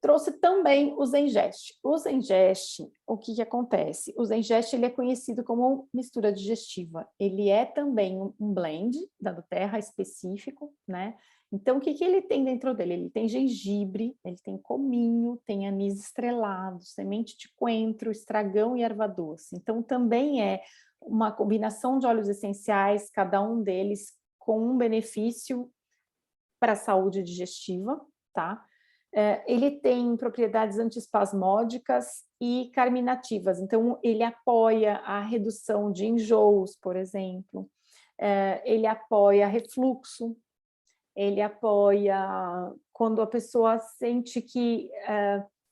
Trouxe também o Zengest. O Zengest, o que acontece? O Zengest, ele é conhecido como mistura digestiva. Ele é também um blend da Doterra específico, né? Então, o que ele tem dentro dele? Ele tem gengibre, ele tem cominho, tem anis estrelado, semente de coentro, estragão e erva doce. Então, também é uma combinação de óleos essenciais, cada um deles com um benefício para a saúde digestiva, tá? Ele tem propriedades antiespasmódicas e carminativas, então ele apoia a redução de enjoos, por exemplo, ele apoia refluxo, ele apoia quando a pessoa sente que...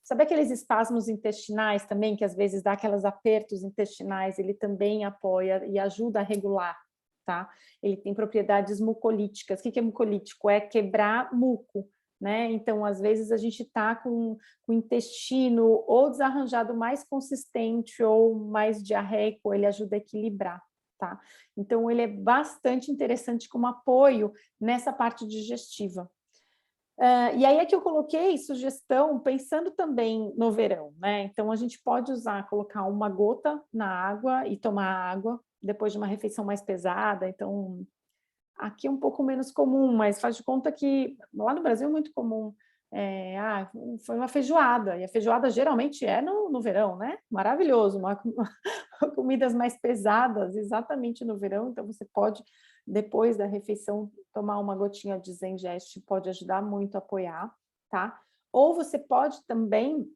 sabe aqueles espasmos intestinais também, que às vezes dá aqueles apertos intestinais, ele também apoia e ajuda a regular, tá? Ele tem propriedades mucolíticas. O que é mucolítico? É quebrar muco, né? Então, às vezes, a gente está com o intestino ou desarranjado mais consistente ou mais diarreico, ele ajuda a equilibrar, tá? Então, ele é bastante interessante como apoio nessa parte digestiva. E aí é que eu coloquei sugestão pensando também no verão, né? Então, a gente pode usar, colocar uma gota na água e tomar água depois de uma refeição mais pesada. Então, aqui é um pouco menos comum, mas faz de conta que lá no Brasil é muito comum. Foi uma feijoada, e a feijoada geralmente é no verão, né? Maravilhoso, comidas mais pesadas, exatamente no verão, então você pode, depois da refeição, tomar uma gotinha de Zengest, pode ajudar muito a apoiar, tá? Ou você pode também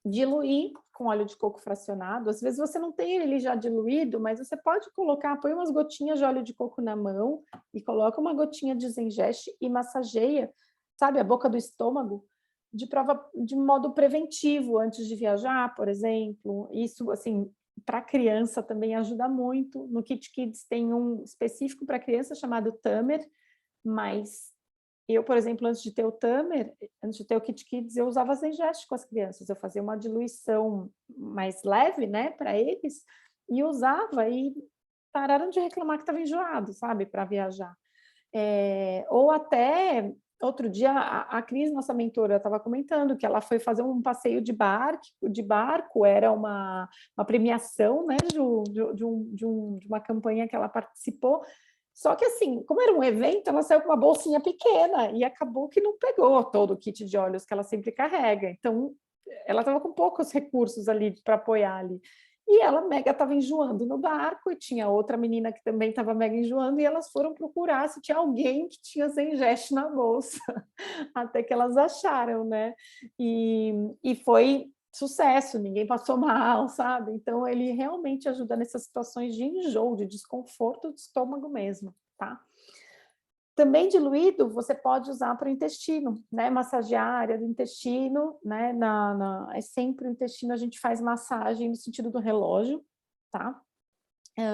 diluir com óleo de coco fracionado. Às vezes você não tem ele já diluído, mas você pode colocar, põe umas gotinhas de óleo de coco na mão e coloca uma gotinha de Zengest e massageia, sabe, a boca do estômago, de modo preventivo, antes de viajar, por exemplo. Isso, assim, para criança também ajuda muito. No Kit Kids tem um específico para criança chamado Tamer, mas eu, por exemplo, antes de ter o Tamer, antes de ter o Kit Kids, eu usava Zengest com as crianças, eu fazia uma diluição mais leve, né, para eles, e usava, e pararam de reclamar que estava enjoado, sabe, para viajar. Ou até, outro dia, a Cris, nossa mentora, estava comentando que ela foi fazer um passeio de barco, era uma premiação, né, de uma campanha que ela participou. Só que, assim, como era um evento, ela saiu com uma bolsinha pequena e acabou que não pegou todo o kit de óleos que ela sempre carrega. Então, ela estava com poucos recursos ali para apoiar ali. E ela mega estava enjoando no barco, e tinha outra menina que também estava mega enjoando, e elas foram procurar se tinha alguém que tinha Zengest na bolsa, até que elas acharam, né? E foi sucesso, ninguém passou mal, sabe? Então, ele realmente ajuda nessas situações de enjoo, de desconforto do estômago mesmo, tá? Também diluído, você pode usar para o intestino, né? Massagear a área do intestino, né? É sempre o intestino, a gente faz massagem no sentido do relógio, tá?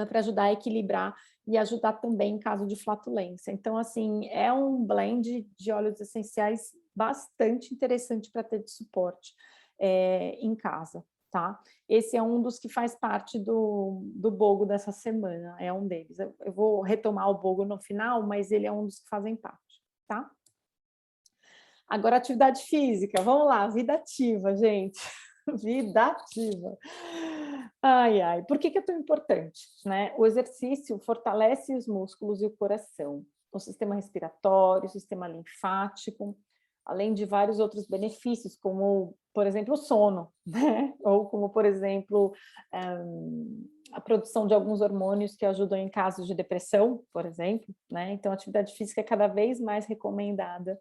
Para ajudar a equilibrar e ajudar também em caso de flatulência. Então, assim, é um blend de óleos essenciais bastante interessante para ter de suporte em casa, tá? Esse é um dos que faz parte do BOGO dessa semana, é um deles. Eu vou retomar o BOGO no final, mas ele é um dos que fazem parte, tá? Agora, atividade física, vamos lá, vida ativa, gente. Vida ativa. Ai, ai, por que é tão importante, né? O exercício fortalece os músculos e o coração, o sistema respiratório, o sistema linfático, além de vários outros benefícios, como, por exemplo, o sono, né? Ou como, por exemplo, a produção de alguns hormônios que ajudam em casos de depressão, por exemplo, né? Então, a atividade física é cada vez mais recomendada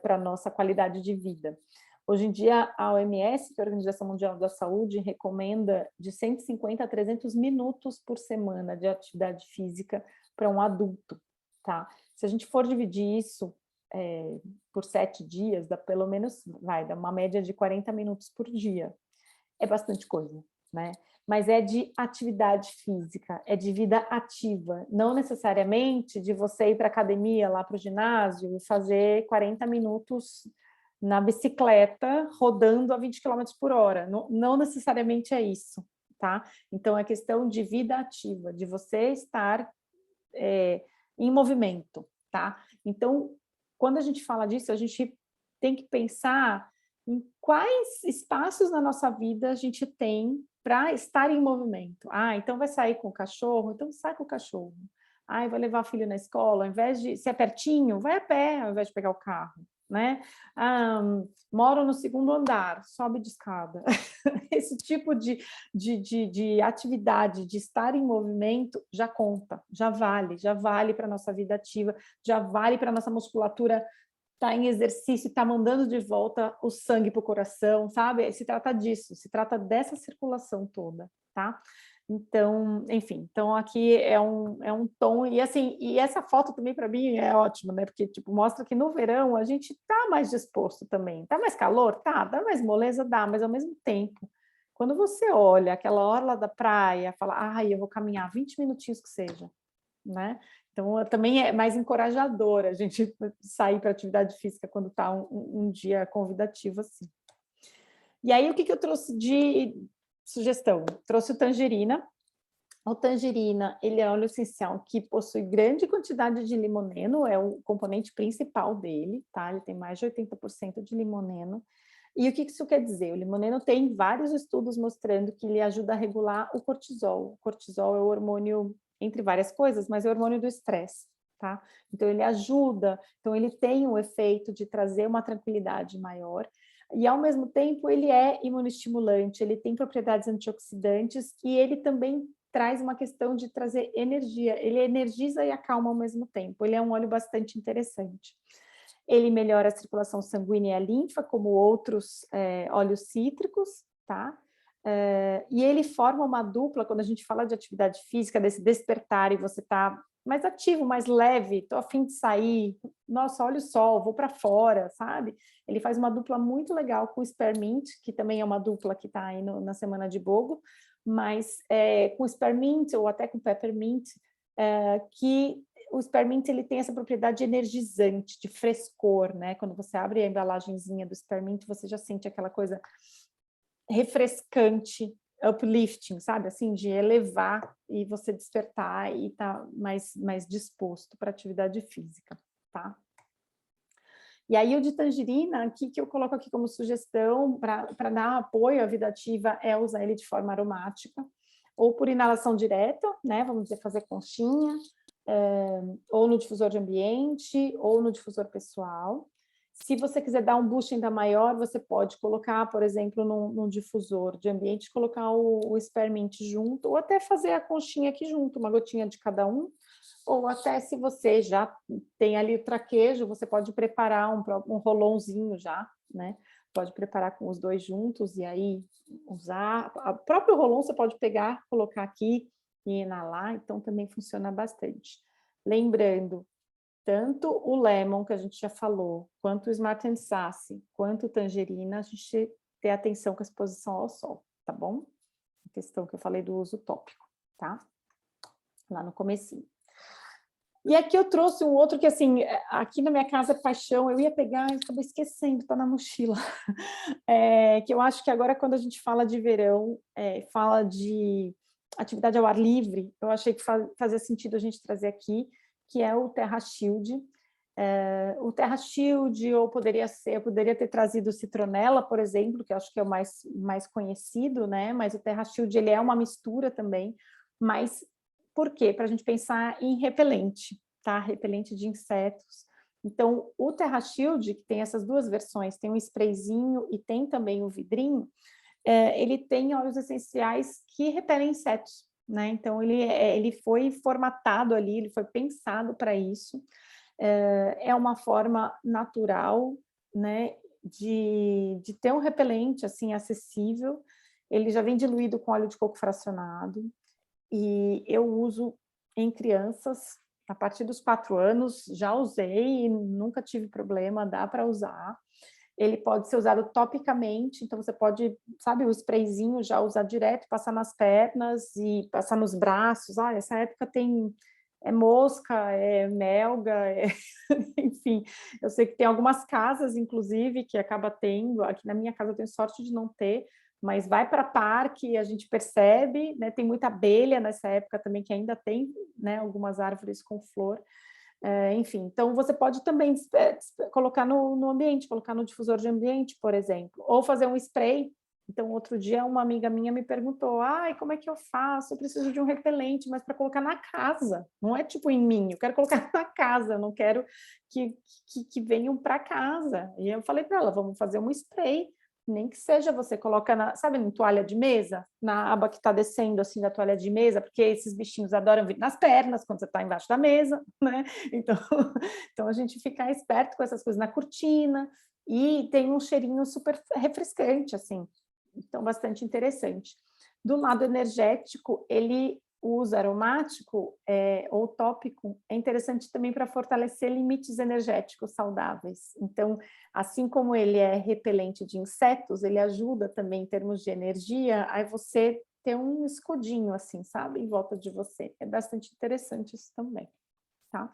para a nossa qualidade de vida. Hoje em dia, a OMS, que é a Organização Mundial da Saúde, recomenda de 150 a 300 minutos por semana de atividade física para um adulto, tá? Se a gente for dividir isso por 7 dias, dá pelo menos, dá uma média de 40 minutos por dia. É bastante coisa, né? Mas é de atividade física, é de vida ativa, não necessariamente de você ir para a academia, lá para o ginásio, e fazer 40 minutos na bicicleta, rodando a 20 km por hora. Não, não necessariamente é isso, tá? Então, é questão de vida ativa, de você estar em movimento, tá? Então, quando a gente fala disso, a gente tem que pensar em quais espaços na nossa vida a gente tem para estar em movimento. Ah, então vai sair com o cachorro? Então sai com o cachorro. Ah, vai levar o filho na escola? Ao invés de ser pertinho, vai a pé, ao invés de pegar o carro, né? Ah, moro no 2º andar, sobe de escada. Esse tipo de atividade, de estar em movimento, já conta, já vale para a nossa vida ativa, já vale para a nossa musculatura estar em exercício, estar mandando de volta o sangue para o coração, sabe? Se trata disso, se trata dessa circulação toda, tá? Então, enfim, então aqui é um tom, e assim, e essa foto também para mim é ótima, né? Porque tipo, mostra que no verão a gente tá mais disposto também. Tá mais calor? Tá, dá mais moleza, dá, mas ao mesmo tempo, quando você olha aquela orla da praia, fala, ai, eu vou caminhar 20 minutinhos que seja, né? Então, também é mais encorajador a gente sair para atividade física quando está um dia convidativo assim. E aí, o que eu trouxe de sugestão? Trouxe o tangerina. O tangerina, ele é óleo essencial que possui grande quantidade de limoneno, é o componente principal dele, tá? Ele tem mais de 80% de limoneno. E o que isso quer dizer? O limoneno tem vários estudos mostrando que ele ajuda a regular o cortisol. O cortisol é o hormônio, entre várias coisas, mas é o hormônio do estresse, tá? Então, ele ajuda, então ele tem o efeito de trazer uma tranquilidade maior, e ao mesmo tempo ele é imunoestimulante, ele tem propriedades antioxidantes, e ele também traz uma questão de trazer energia, ele energiza e acalma ao mesmo tempo, ele é um óleo bastante interessante. Ele melhora a circulação sanguínea e a linfa, como outros óleos cítricos, tá? E ele forma uma dupla, quando a gente fala de atividade física, desse despertar e você tá mais ativo, mais leve, tô a fim de sair, nossa, olha o sol, vou para fora, sabe? Ele faz uma dupla muito legal com o Spearmint, que também é uma dupla que está aí na semana de BOGO, mas com o Spearmint ou até com o Peppermint, que o Spearmint ele tem essa propriedade energizante, de frescor, né? Quando você abre a embalagenzinha do Spearmint, você já sente aquela coisa refrescante, uplifting, sabe? Assim, de elevar e você despertar e tá mais disposto para atividade física, tá? E aí o de tangerina, aqui que eu coloco aqui como sugestão para dar apoio à vida ativa é usar ele de forma aromática, ou por inalação direta, né? Vamos dizer, fazer conchinha, ou no difusor de ambiente, ou no difusor pessoal. Se você quiser dar um boost ainda maior, você pode colocar, por exemplo, num difusor de ambiente, colocar o Spearmint junto, ou até fazer a conchinha aqui junto, uma gotinha de cada um, ou até se você já tem ali o traquejo, você pode preparar um rolãozinho já, né? Pode preparar com os dois juntos e aí usar. O próprio rolão você pode pegar, colocar aqui e inalar, então também funciona bastante. Lembrando, tanto o Lemon, que a gente já falou, quanto o Smart and Sassy, quanto o Tangerina, a gente ter atenção com a exposição ao sol, tá bom? A questão que eu falei do uso tópico, tá? Lá no comecinho. E aqui eu trouxe um outro que, assim, aqui na minha casa é paixão, eu ia pegar e acabei esquecendo, tá na mochila. Que eu acho que agora, quando a gente fala de verão, fala de atividade ao ar livre, eu achei que fazia sentido a gente trazer aqui, que é o Terra Shield. O Terra Shield, ou eu poderia ter trazido o Citronella, por exemplo, que eu acho que é o mais conhecido, né? Mas o Terra Shield, ele é uma mistura também, mas por quê? Para a gente pensar em repelente, tá? Repelente de insetos. Então, o Terra Shield, que tem essas duas versões, tem um sprayzinho e tem também o vidrinho, ele tem óleos essenciais que repelem insetos, né? Então, ele foi formatado ali, ele foi pensado para isso. É uma forma natural, né, de ter um repelente assim acessível. Ele já vem diluído com óleo de coco fracionado, e eu uso em crianças a partir dos 4 anos, já usei, nunca tive problema, dá para usar. Ele pode ser usado topicamente, então você pode, sabe, o sprayzinho já usar direto, passar nas pernas e passar nos braços. Essa época tem mosca, melga, enfim, eu sei que tem algumas casas, inclusive, que acaba tendo, aqui na minha casa eu tenho sorte de não ter, mas vai para parque, a gente percebe, né, tem muita abelha nessa época também, que ainda tem, né, algumas árvores com flor, enfim, então você pode também colocar no ambiente, colocar no difusor de ambiente, por exemplo, ou fazer um spray. Então, outro dia, uma amiga minha me perguntou, como é que eu faço? Eu preciso de um repelente, mas para colocar na casa, não é tipo em mim, eu quero colocar na casa, eu não quero que venham para casa. E eu falei para ela, vamos fazer um spray, nem que seja você coloca, sabe, em toalha de mesa, na aba que está descendo assim da toalha de mesa, porque esses bichinhos adoram vir nas pernas quando você está embaixo da mesa, né? Então a gente fica esperto com essas coisas na cortina, e tem um cheirinho super refrescante, assim, então bastante interessante. Do lado energético, ele uso aromático ou tópico é interessante também para fortalecer limites energéticos saudáveis. Então, assim como ele é repelente de insetos, ele ajuda também em termos de energia a você ter um escudinho, assim, sabe, em volta de você. É bastante interessante isso também, tá?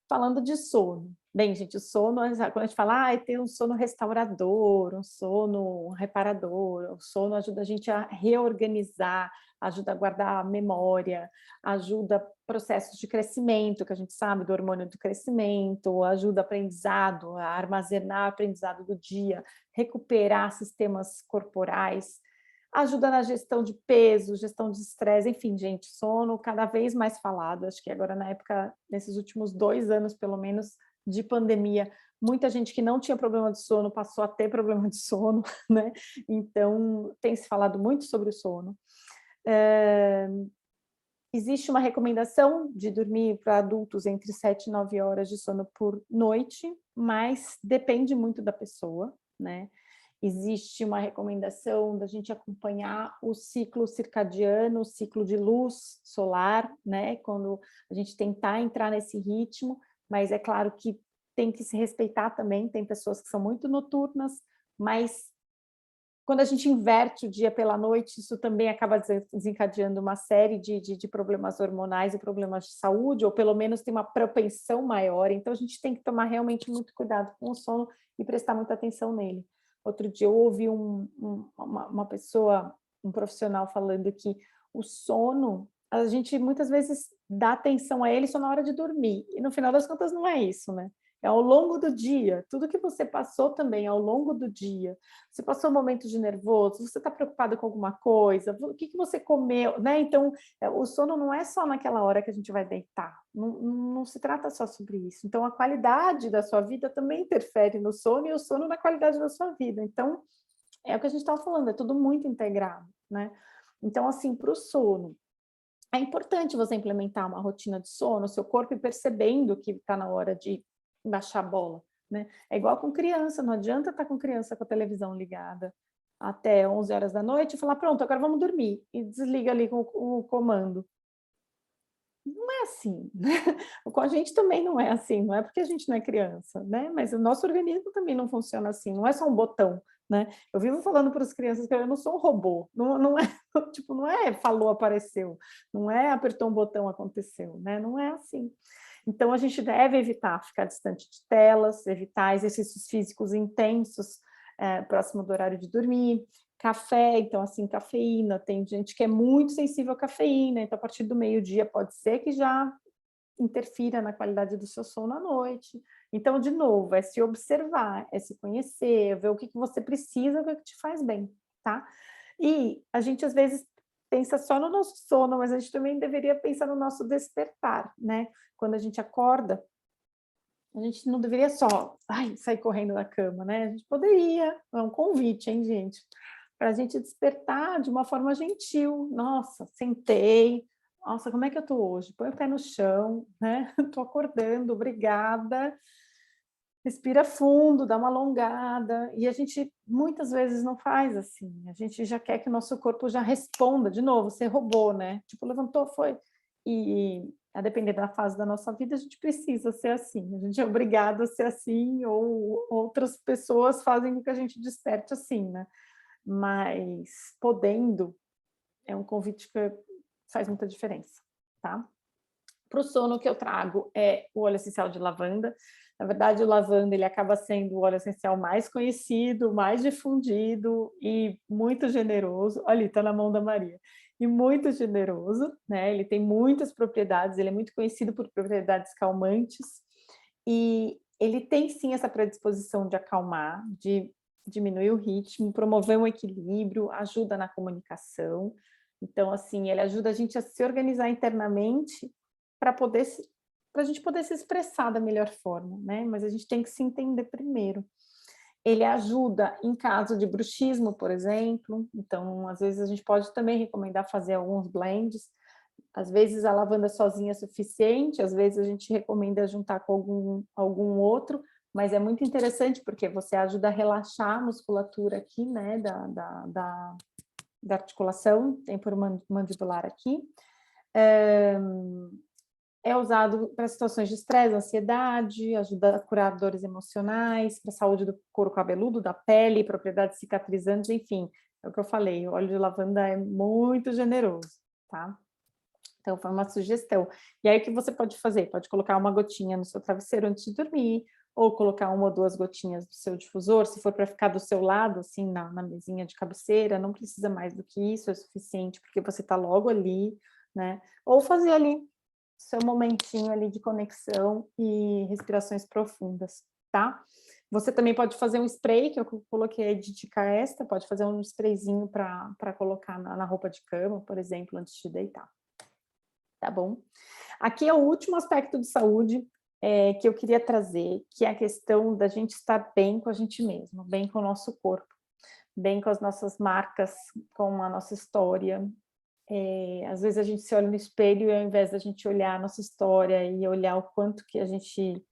Falando de sono. Bem, gente, o sono, quando a gente fala, tem um sono restaurador, um sono reparador, o sono ajuda a gente a reorganizar, ajuda a guardar a memória, ajuda processos de crescimento, que a gente sabe do hormônio do crescimento, ajuda aprendizado, a armazenar aprendizado do dia, recuperar sistemas corporais, ajuda na gestão de peso, gestão de estresse, enfim, gente, sono cada vez mais falado, acho que agora na época, nesses últimos 2 anos, pelo menos, de pandemia, muita gente que não tinha problema de sono passou a ter problema de sono, né? Então, tem se falado muito sobre o sono. Existe uma recomendação de dormir para adultos entre 7 e 9 horas de sono por noite, mas depende muito da pessoa, né? Existe uma recomendação da gente acompanhar o ciclo circadiano, o ciclo de luz solar, né? Quando a gente tentar entrar nesse ritmo, mas é claro que tem que se respeitar também, tem pessoas que são muito noturnas, mas quando a gente inverte o dia pela noite, isso também acaba desencadeando uma série de problemas hormonais e problemas de saúde, ou pelo menos tem uma propensão maior, então a gente tem que tomar realmente muito cuidado com o sono e prestar muita atenção nele. Outro dia eu ouvi uma pessoa, um profissional falando que o sono, a gente muitas vezes dá atenção a ele só na hora de dormir, e no final das contas não é isso, né? É ao longo do dia, tudo que você passou também ao longo do dia. Você passou um momento de nervoso, você está preocupado com alguma coisa, o que você comeu, né? Então, o sono não é só naquela hora que a gente vai deitar, não se trata só sobre isso. Então, a qualidade da sua vida também interfere no sono e o sono na qualidade da sua vida. Então, é o que a gente estava falando, é tudo muito integrado, né? Então, assim, para o sono, é importante você implementar uma rotina de sono, seu corpo ir percebendo que está na hora de baixar a bola, né? É igual com criança, não adianta estar com criança com a televisão ligada até 11 horas da noite e falar, pronto, agora vamos dormir, e desliga ali com o comando. Não é assim, né? Com a gente também não é assim, não é porque a gente não é criança, né? Mas o nosso organismo também não funciona assim, não é só um botão, né? Eu vivo falando para as crianças que eu não sou um robô, não é, tipo, não é falou, apareceu, não é apertou um botão, aconteceu, né? Não é assim. Então, a gente deve evitar ficar distante de telas, evitar exercícios físicos intensos, próximo do horário de dormir, café, então, assim, cafeína, tem gente que é muito sensível à cafeína, então, a partir do meio-dia, pode ser que já interfira na qualidade do seu sono à noite. Então, de novo, é se observar, é se conhecer, ver o que você precisa, o que te faz bem, tá? E a gente, às vezes, pensa só no nosso sono, mas a gente também deveria pensar no nosso despertar, né? Quando a gente acorda, a gente não deveria só sair correndo da cama, né? A gente poderia, é um convite, hein, gente? Para a gente despertar de uma forma gentil. Nossa, sentei. Nossa, como é que eu estou hoje? Põe o pé no chão, né? Estou acordando, obrigada. Respira fundo, dá uma alongada. E a gente muitas vezes não faz assim. A gente já quer que o nosso corpo já responda de novo, ser robô, né? Tipo, levantou, foi. E a depender da fase da nossa vida, a gente precisa ser assim. A gente é obrigado a ser assim, ou outras pessoas fazem com que a gente desperte assim, né? Mas podendo, é um convite que faz muita diferença, tá? Para o sono, que eu trago é o óleo essencial de lavanda. Na verdade, o lavanda ele acaba sendo o óleo essencial mais conhecido, mais difundido e muito generoso. Olha, está na mão da Maria. E muito generoso, né? Ele tem muitas propriedades, ele é muito conhecido por propriedades calmantes. E ele tem sim essa predisposição de acalmar, de diminuir o ritmo, promover um equilíbrio, ajuda na comunicação. Então, assim, ele ajuda a gente a se organizar internamente para a gente poder se expressar da melhor forma, né? Mas a gente tem que se entender primeiro. Ele ajuda em caso de bruxismo, por exemplo. Então, às vezes a gente pode também recomendar fazer alguns blends. Às vezes a lavanda sozinha é suficiente, às vezes a gente recomenda juntar com algum outro, mas é muito interessante porque você ajuda a relaxar a musculatura aqui, né, da articulação temporomandibular aqui. É usado para situações de estresse, ansiedade, ajuda a curar dores emocionais, para a saúde do couro cabeludo, da pele, propriedades cicatrizantes, enfim, é o que eu falei, o óleo de lavanda é muito generoso, tá? Então, foi uma sugestão. E aí, o que você pode fazer? Pode colocar uma gotinha no seu travesseiro antes de dormir, ou colocar uma ou duas gotinhas do seu difusor, se for para ficar do seu lado, assim, na mesinha de cabeceira, não precisa mais do que isso, é suficiente, porque você está logo ali, né? Ou fazer ali seu momentinho ali de conexão e respirações profundas, tá? Você também pode fazer um spray, que eu coloquei de dica extra, pode fazer um sprayzinho para colocar na roupa de cama, por exemplo, antes de deitar. Tá bom? Aqui é o último aspecto de saúde que eu queria trazer, que é a questão da gente estar bem com a gente mesmo, bem com o nosso corpo, bem com as nossas marcas, com a nossa história. Às vezes a gente se olha no espelho e ao invés da gente olhar a nossa história e olhar o quanto que a gente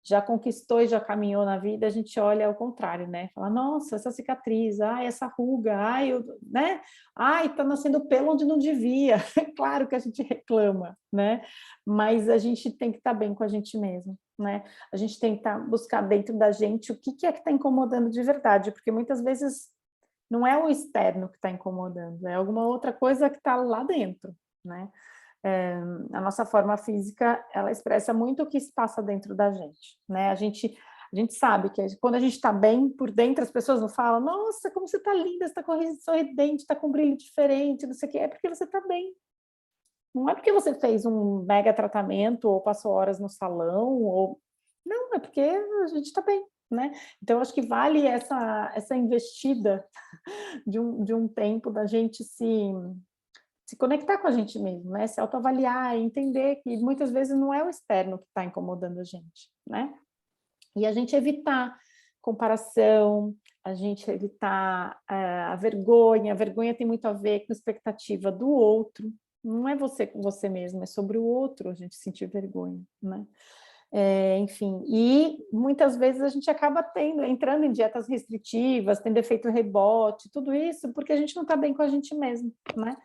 já conquistou e já caminhou na vida, a gente olha ao contrário, né? Fala, nossa, essa cicatriz, ai, essa ruga, ai, né? Ai, tá nascendo pelo onde não devia. Claro que a gente reclama, né? Mas a gente tem que estar bem com a gente mesmo, né? A gente tem que buscar dentro da gente o que é que está incomodando de verdade, porque muitas vezes não é o externo que está incomodando, é alguma outra coisa que está lá dentro, né? A nossa forma física, ela expressa muito o que se passa dentro da gente, né? A gente sabe que quando a gente está bem por dentro, as pessoas não falam, nossa, como você está linda, você está sorridente, está com um brilho diferente, não sei o quê, é porque você está bem. Não é porque você fez um mega tratamento ou passou horas no salão, ou... não, é porque a gente está bem, né? Então, acho que vale essa investida de um tempo da gente se conectar com a gente mesmo, né? Se autoavaliar e entender que muitas vezes não é o externo que está incomodando a gente, né? E a gente evitar comparação, a gente evitar a vergonha. A vergonha tem muito a ver com a expectativa do outro. Não é você com você mesmo, é sobre o outro a gente sentir vergonha, né? Enfim, e muitas vezes a gente acaba entrando em dietas restritivas, tendo efeito rebote, tudo isso porque a gente não está bem com a gente mesmo, né?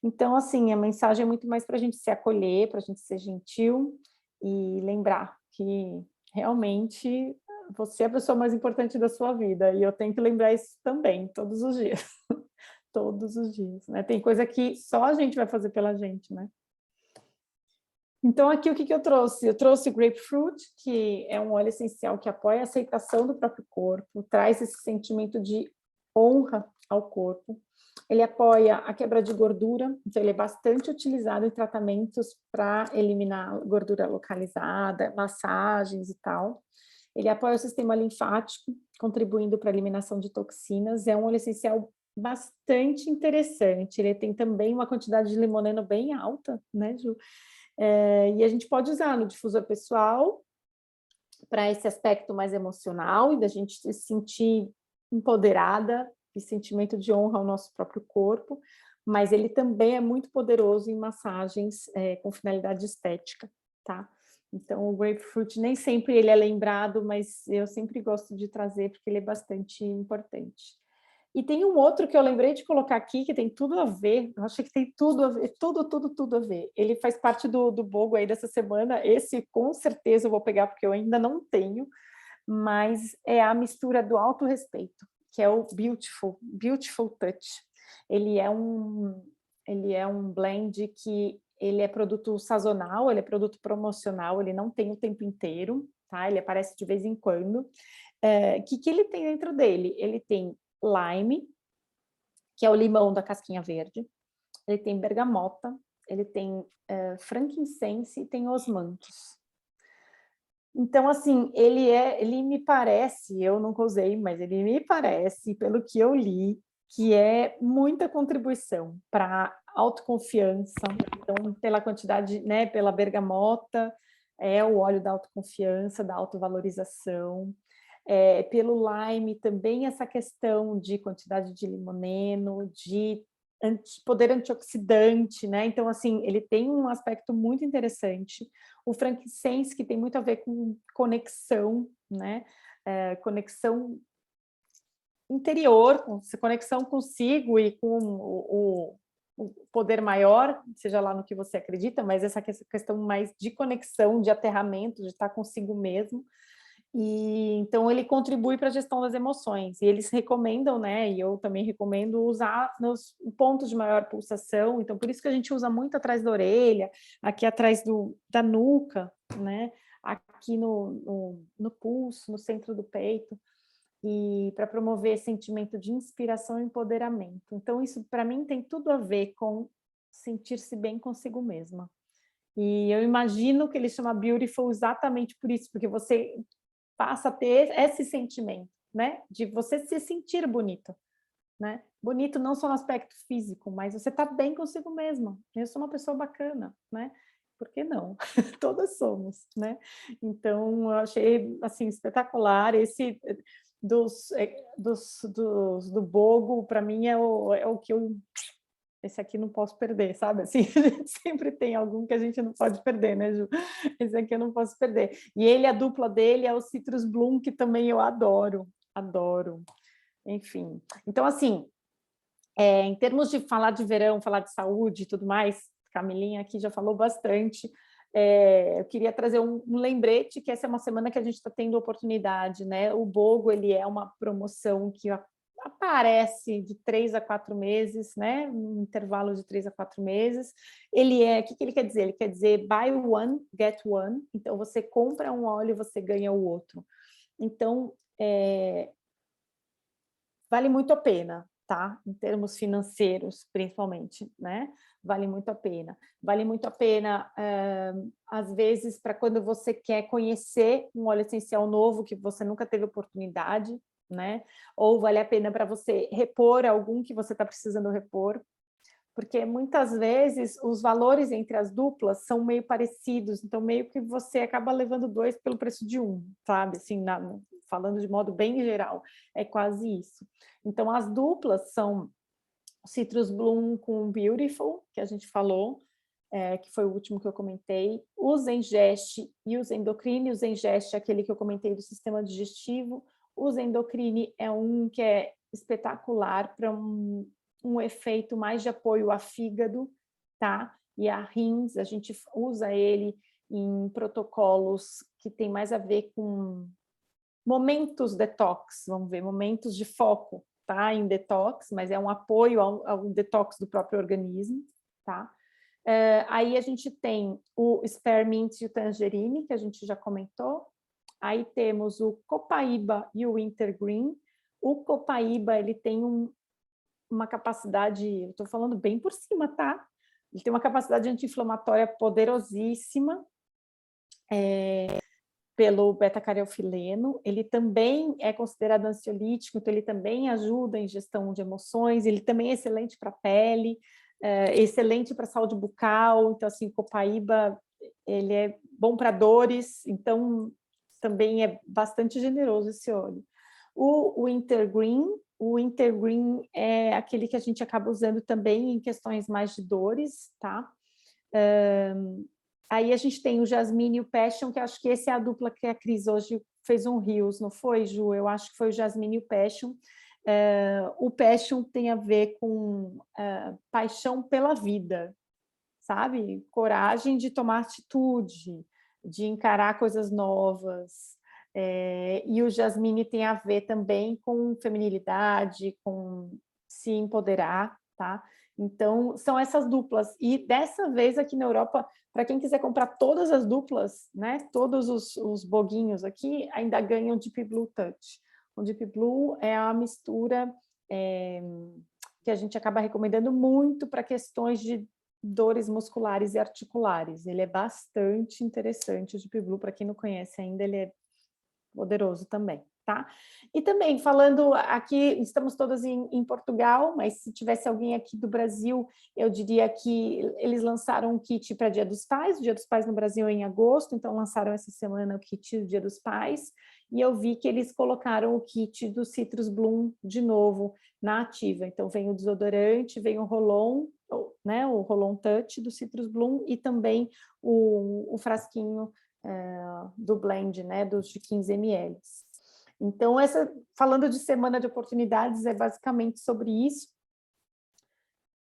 Então, assim, a mensagem é muito mais para a gente se acolher, para a gente ser gentil e lembrar que realmente você é a pessoa mais importante da sua vida, e eu tenho que lembrar isso também, todos os dias. Todos os dias, né? Tem coisa que só a gente vai fazer pela gente, né? Então, aqui o que eu trouxe? Eu trouxe o Grapefruit, que é um óleo essencial que apoia a aceitação do próprio corpo, traz esse sentimento de honra ao corpo. Ele apoia a quebra de gordura, então ele é bastante utilizado em tratamentos para eliminar gordura localizada, massagens e tal. Ele apoia o sistema linfático, contribuindo para a eliminação de toxinas. É um óleo essencial bastante interessante. Ele tem também uma quantidade de limoneno bem alta, né, Ju? E a gente pode usar no difusor pessoal para esse aspecto mais emocional e da gente se sentir empoderada e sentimento de honra ao nosso próprio corpo, mas ele também é muito poderoso em massagens com finalidade estética, tá? Então, o grapefruit nem sempre ele é lembrado, mas eu sempre gosto de trazer porque ele é bastante importante. E tem um outro que eu lembrei de colocar aqui, que tem tudo a ver, eu achei que tem tudo a ver, tudo a ver. Ele faz parte do BOGO aí dessa semana, esse com certeza eu vou pegar, porque eu ainda não tenho, mas é a mistura do autorrespeito, que é o Beautiful Touch. Ele é um blend que ele é produto sazonal, ele é produto promocional, ele não tem o tempo inteiro, tá? Ele aparece de vez em quando. Que ele tem dentro dele? Ele tem lime, que é o limão da casquinha verde, ele tem bergamota, ele tem frankincense e tem osmanthus. Então, assim, ele me parece, eu nunca usei, mas ele me parece, pelo que eu li, que é muita contribuição para autoconfiança. Então, pela quantidade, né, pela bergamota, é o óleo da autoconfiança, da autovalorização. Pelo lime também essa questão de quantidade de limoneno, de poder antioxidante, né? Então, assim, ele tem um aspecto muito interessante. O frankincense, que tem muito a ver com conexão, né? Conexão interior, conexão consigo e com o poder maior, seja lá no que você acredita, mas essa questão mais de conexão, de aterramento, de estar consigo mesmo. E então ele contribui para a gestão das emoções. E eles recomendam, né? E eu também recomendo usar nos pontos de maior pulsação. Então, por isso que a gente usa muito atrás da orelha, aqui atrás da nuca, né? Aqui no pulso, no centro do peito, e para promover sentimento de inspiração e empoderamento. Então, isso para mim tem tudo a ver com sentir-se bem consigo mesma. E eu imagino que ele chama Beautiful exatamente por isso, porque você passa a ter esse sentimento, né? De você se sentir bonito, né? Bonito não só no aspecto físico, mas você tá bem consigo mesma. Eu sou uma pessoa bacana, né? Por que não? Todas somos, né? Então, eu achei, assim, espetacular. Esse do BOGO, para mim, é o que eu... Esse aqui não posso perder, sabe? Assim, a gente sempre tem algum que a gente não pode perder, né, Ju? Esse aqui eu não posso perder. E ele, a dupla dele é o Citrus Bloom, que também eu adoro, adoro. Enfim, então, assim, em termos de falar de verão, falar de saúde e tudo mais, Camilinha aqui já falou bastante. Eu queria trazer um lembrete que essa é uma semana que a gente está tendo oportunidade, né? O BOGO, ele é uma promoção que aparece de 3 a 4 meses, né? Um intervalo de 3 a 4 meses. O que ele quer dizer? Ele quer dizer buy one, get one. Então, você compra um óleo, você ganha o outro. Então, vale muito a pena, tá? Em termos financeiros, principalmente, né? Vale muito a pena. Vale muito a pena, às vezes, para quando você quer conhecer um óleo essencial novo que você nunca teve oportunidade, né? Ou vale a pena para você repor algum que você está precisando repor, porque muitas vezes os valores entre as duplas são meio parecidos, então meio que você acaba levando 2 pelo preço de um, sabe? Assim, falando de modo bem geral, é quase isso. Então, as duplas são Citrus Bloom com Beautiful, que a gente falou, que foi o último que eu comentei, o Zengest e o Zendocrine. O Zengest é aquele que eu comentei do sistema digestivo, o Zendocrine é um que é espetacular para um efeito mais de apoio a fígado, tá? E a rins, a gente usa ele em protocolos que tem mais a ver com momentos detox, vamos ver, momentos de foco, tá? Em detox, mas é um apoio ao detox do próprio organismo, tá? Aí a gente tem o Spearmint e o Tangerine, que a gente já comentou. Aí temos o Copaíba e o Wintergreen. O Copaíba, ele tem uma capacidade, eu estou falando bem por cima, tá? Ele tem uma capacidade anti-inflamatória poderosíssima, pelo beta-carotenoidino. Ele também é considerado ansiolítico, então ele também ajuda em gestão de emoções, ele também é excelente para a pele, excelente para a saúde bucal, então assim, Copaíba, ele é bom para dores, então também é bastante generoso esse óleo. O Wintergreen é aquele que a gente acaba usando também em questões mais de dores, tá? Aí a gente tem o Jasmine e o Passion, que acho que esse é a dupla que a Cris hoje fez um Reels, não foi, Ju? Eu acho que foi o Jasmine e o Passion. O Passion tem a ver com paixão pela vida, sabe? Coragem de tomar atitude, de encarar coisas novas. E o Jasmine tem a ver também com feminilidade, com se empoderar, tá? Então, são essas duplas. E dessa vez aqui na Europa, para quem quiser comprar todas as duplas, né, todos os boguinhos aqui, ainda ganham Deep Blue Touch. O Deep Blue é a mistura que a gente acaba recomendando muito para questões de dores musculares e articulares. Ele é bastante interessante, o Deep Blue, para quem não conhece ainda, ele é poderoso também, tá? E também, falando aqui, estamos todas em Portugal, mas se tivesse alguém aqui do Brasil, eu diria que eles lançaram um kit para Dia dos Pais. O Dia dos Pais no Brasil é em agosto, então lançaram essa semana o kit do Dia dos Pais, e eu vi que eles colocaram o kit do Citrus Bloom de novo na Ativa. Então vem o desodorante, vem o Rolon, né, o Rolon Touch do Citrus Bloom, e também o frasquinho do blend, né, dos de 15 ml. Então, falando de semana de oportunidades, é basicamente sobre isso.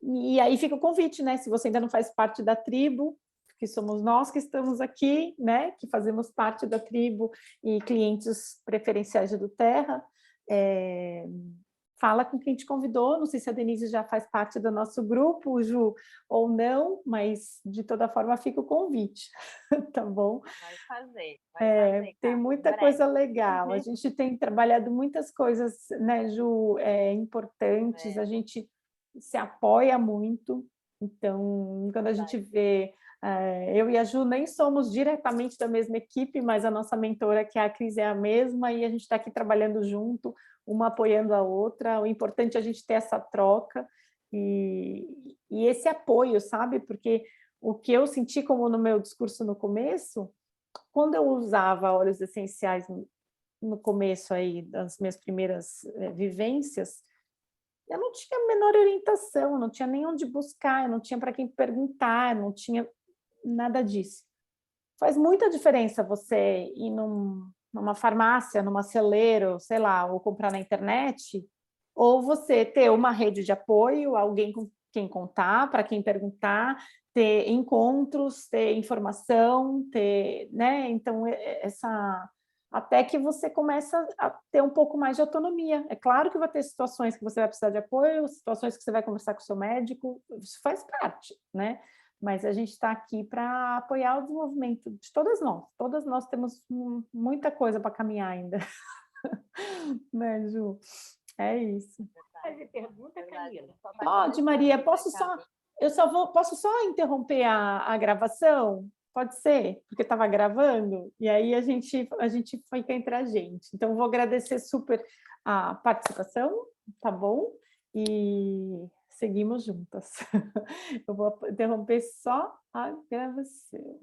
E aí fica o convite, né? Se você ainda não faz parte da tribo, que somos nós que estamos aqui, né? Que fazemos parte da tribo e clientes preferenciais do Terra, fala com quem te convidou. Não sei se a Denise já faz parte do nosso grupo, Ju, ou não, mas de toda forma fica o convite, tá bom? Vai fazer, Tem muita coisa legal. A gente tem trabalhado muitas coisas, né, Ju, importantes. A gente se apoia muito. Então, quando a gente vê, eu e a Ju nem somos diretamente da mesma equipe, mas a nossa mentora, que é a Cris, é a mesma, e a gente está aqui trabalhando junto, uma apoiando a outra. O importante é a gente ter essa troca e esse apoio, sabe? Porque o que eu senti, como no meu discurso no começo, quando eu usava óleos essenciais no começo aí das minhas primeiras vivências, eu não tinha a menor orientação, eu não tinha nem onde buscar, eu não tinha para quem perguntar, eu não tinha nada disso. Faz muita diferença você ir numa farmácia, numa celeiro, sei lá, ou comprar na internet, ou você ter uma rede de apoio, alguém com quem contar, para quem perguntar, ter encontros, ter informação, ter, né? Então, até que você começa a ter um pouco mais de autonomia. É claro que vai ter situações que você vai precisar de apoio, situações que você vai conversar com o seu médico, isso faz parte, né? Mas a gente está aqui para apoiar o desenvolvimento de todas nós. Todas nós temos muita coisa para caminhar ainda. Né, Ju? É isso. Fazer pergunta, Camila? Pode, Maria, posso só interromper a gravação? Pode ser? Porque estava gravando, e aí a gente fica entre a gente. Então, vou agradecer super a participação, tá bom? E seguimos juntas. Eu vou interromper só a gravação.